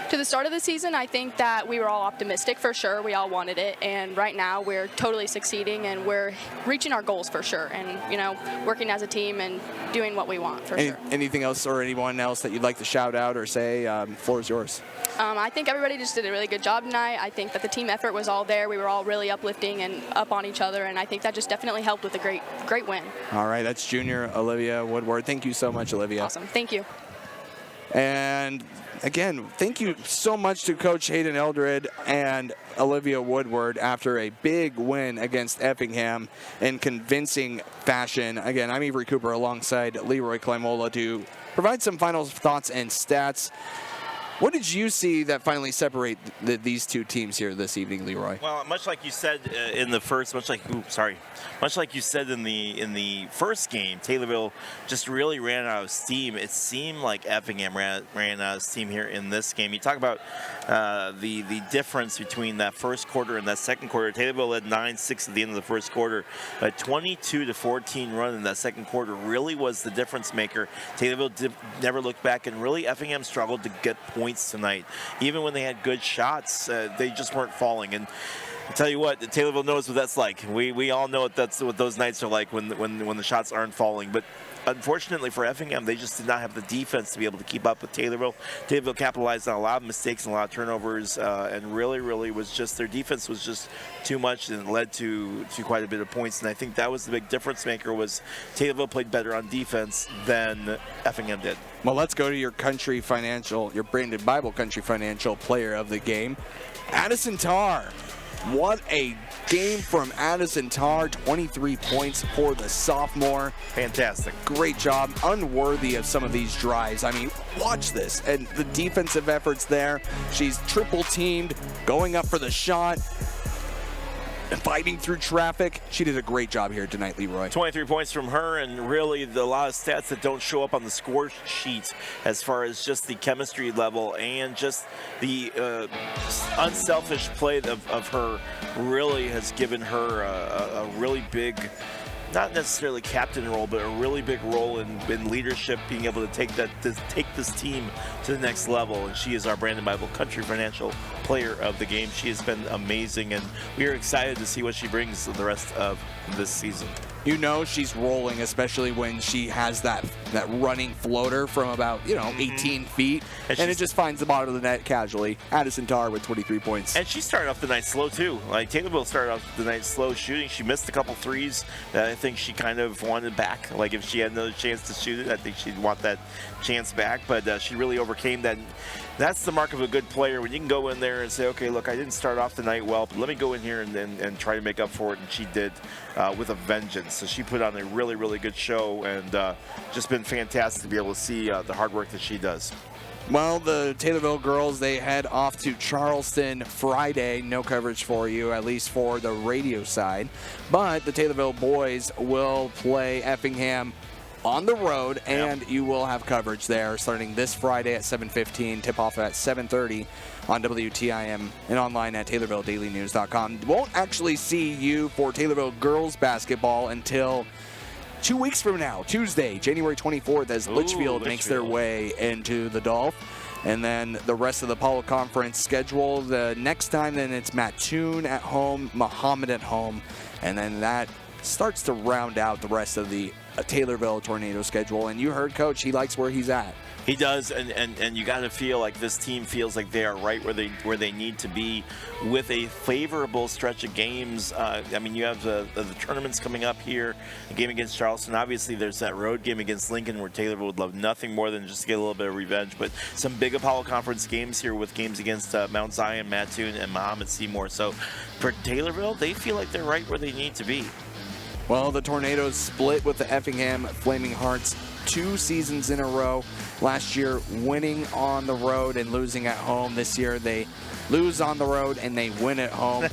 To the start of the season, I think that we were all optimistic for sure. We all wanted it, and right now we're totally succeeding and we're reaching our goals for sure, and working as a team and doing what we want for sure. Anything else or anyone else that you'd like to shout out or say? Floor is yours. I think everybody just did a really good job tonight. I think that the team effort was all there. We were all really uplifting and up on each other, and I think that just definitely helped with a great win. All right, that's junior Olivia Woodward. Thank you so much, Olivia. Awesome. Thank you. And again, thank you so much to Coach Hayden Eldred and Olivia Woodward after a big win against Effingham in convincing fashion. Again, I'm Avery Cooper alongside Leroy Climola to provide some final thoughts and stats. What did you see that finally separate these two teams here this evening, Leroy? Well, much like you said in the first, much like you said in the first game, Taylorville just really ran out of steam. It seemed like Effingham ran out of steam here in this game. You talk about the difference between that first quarter and that second quarter. Taylorville led 9-6 at the end of the first quarter. A 22-14 run in that second quarter really was the difference maker. Taylorville never looked back, and really Effingham struggled to get points tonight. Even when they had good shots, they just weren't falling. And I tell you what, Taylorville knows what that's like. We all know that's what those nights are like when the shots aren't falling. But unfortunately for Effingham, they just did not have the defense to be able to keep up with Taylorville. Taylorville capitalized on a lot of mistakes and a lot of turnovers, and really was just, their defense was just too much, and it led to quite a bit of points. And I think that was the big difference maker, was Taylorville played better on defense than Effingham did. Well, let's go to your Brandon Bible Country Financial player of the game, Addison Tarr. What a game from Addison Tarr, 23 points for the sophomore. Fantastic. Great job, unworthy of some of these drives. I mean, watch this, and the defensive efforts there. She's triple teamed, going up for the shot, and fighting through traffic. She did a great job here tonight, Leroy. 23 points from her, and really a lot of stats that don't show up on the score sheet as far as just the chemistry level and just the unselfish play of her really has given her a really big, not necessarily captain role, but a really big role in leadership, being able to take this team to the next level. And she is our Brandon Bible Country Financial player of the game. She has been amazing, and we are excited to see what she brings to the rest of this season. You know she's rolling, especially when she has that running floater from about 18 feet, and it just finds the bottom of the net casually. Addison Tarr with 23 points. And she started off the night slow too. Like Taylorville started off the night slow shooting. She missed a couple threes that I think she kind of wanted back. Like if she had another chance to shoot it, I think she'd want that chance back. But she really overcame that. That's the mark of a good player, when you can go in there and say, okay, look, I didn't start off the night well, but let me go in here and try to make up for it. And she did with a vengeance. So she put on a really good show, and just been fantastic to be able to see the hard work that she does. Well, the Taylorville girls, they head off to Charleston Friday. No coverage for you, at least for the radio side. But the Taylorville boys will play Effingham on the road, and you will have coverage there starting this Friday at 7:15, tip-off at 7:30 on WTIM and online at TaylorvilleDailyNews.com. Won't actually see you for Taylorville girls basketball until 2 weeks from now, Tuesday, January 24th, as Litchfield makes their way into the Dolph. And then the rest of the Apollo Conference schedule, the next time, then it's Mattoon at home, Muhammad at home, and then that starts to round out the rest of the Taylorville Tornado schedule. And you heard Coach, he likes where he's at. He does, and you got to feel like this team feels like they are right where they need to be with a favorable stretch of games. I mean, you have the tournaments coming up here, a game against Charleston. Obviously, there's that road game against Lincoln where Taylorville would love nothing more than just to get a little bit of revenge. But some big Apollo Conference games here with games against Mount Zion, Mattoon, and Muhammad Seymour. So for Taylorville, they feel like they're right where they need to be. Well, the Tornadoes split with the Effingham Flaming Hearts 2 seasons in a row. Last year, winning on the road and losing at home. This year, they lose on the road and they win at home.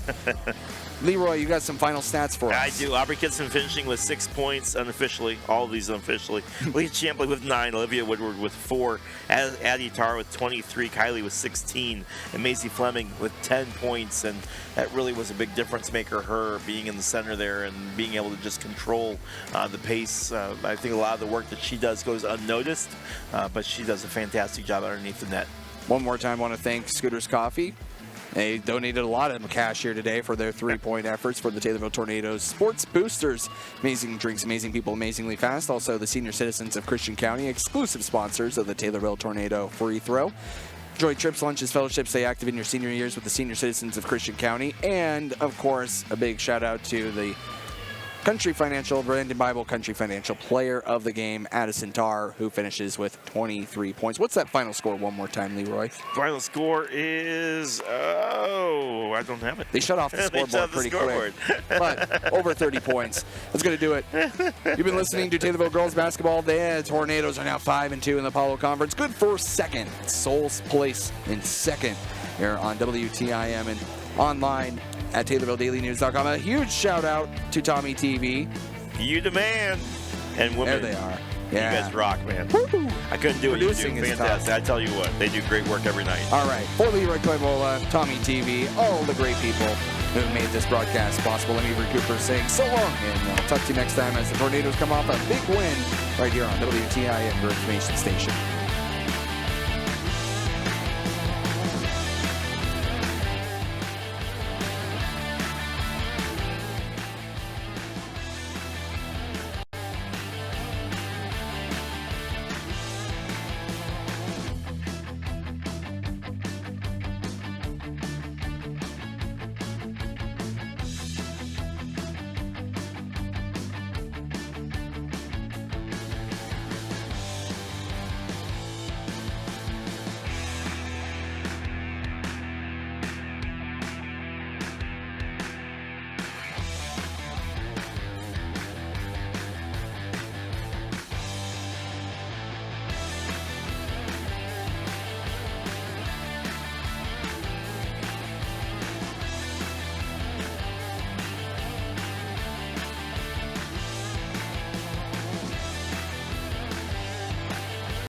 Leroy, you got some final stats for us. I do. Aubrey Kitson finishing with 6 points unofficially. All of these unofficially. Lee Champley with 9. Olivia Woodward with 4. Addie Tarr with 23. Kylie with 16. And Maisie Fleming with 10 points. And that really was a big difference maker, her being in the center there and being able to just control the pace. I think a lot of the work that she does goes unnoticed, but she does a fantastic job underneath the net. One more time, I want to thank Scooters Coffee. They donated a lot of cash here today for their 3-point efforts for the Taylorville Tornadoes. Sports Boosters, amazing drinks, amazing people, amazingly fast. Also, the Senior Citizens of Christian County, exclusive sponsors of the Taylorville Tornado Free Throw. Enjoy trips, lunches, fellowships, stay active in your senior years with the Senior Citizens of Christian County. And, of course, a big shout-out to the Country Financial, Brandon Bible Country Financial player of the game, Addison Tarr, who finishes with 23 points. What's that final score one more time, Leroy? Final score is, I don't have it. They shut off the scoreboard pretty quick, but over 30 points. That's going to do it. You've been listening to Taylorville Girls Basketball. The Tornadoes are now 5-2 in the Apollo Conference. Good for second. Souls place in second here on WTIM and online at TaylorvilleDailyNews.com. A huge shout out to Tommy TV. You the man. And women. There they are. Yeah. You guys rock, man. Woo-hoo. I couldn't do it. You do fantastic. I tell you what, they do great work every night. All right. For Leroy Toivola, Tommy TV, all the great people who made this broadcast possible. Let me Cooper saying so long, and I'll talk to you next time as the Tornadoes come off a big win right here on WTIM, your information station.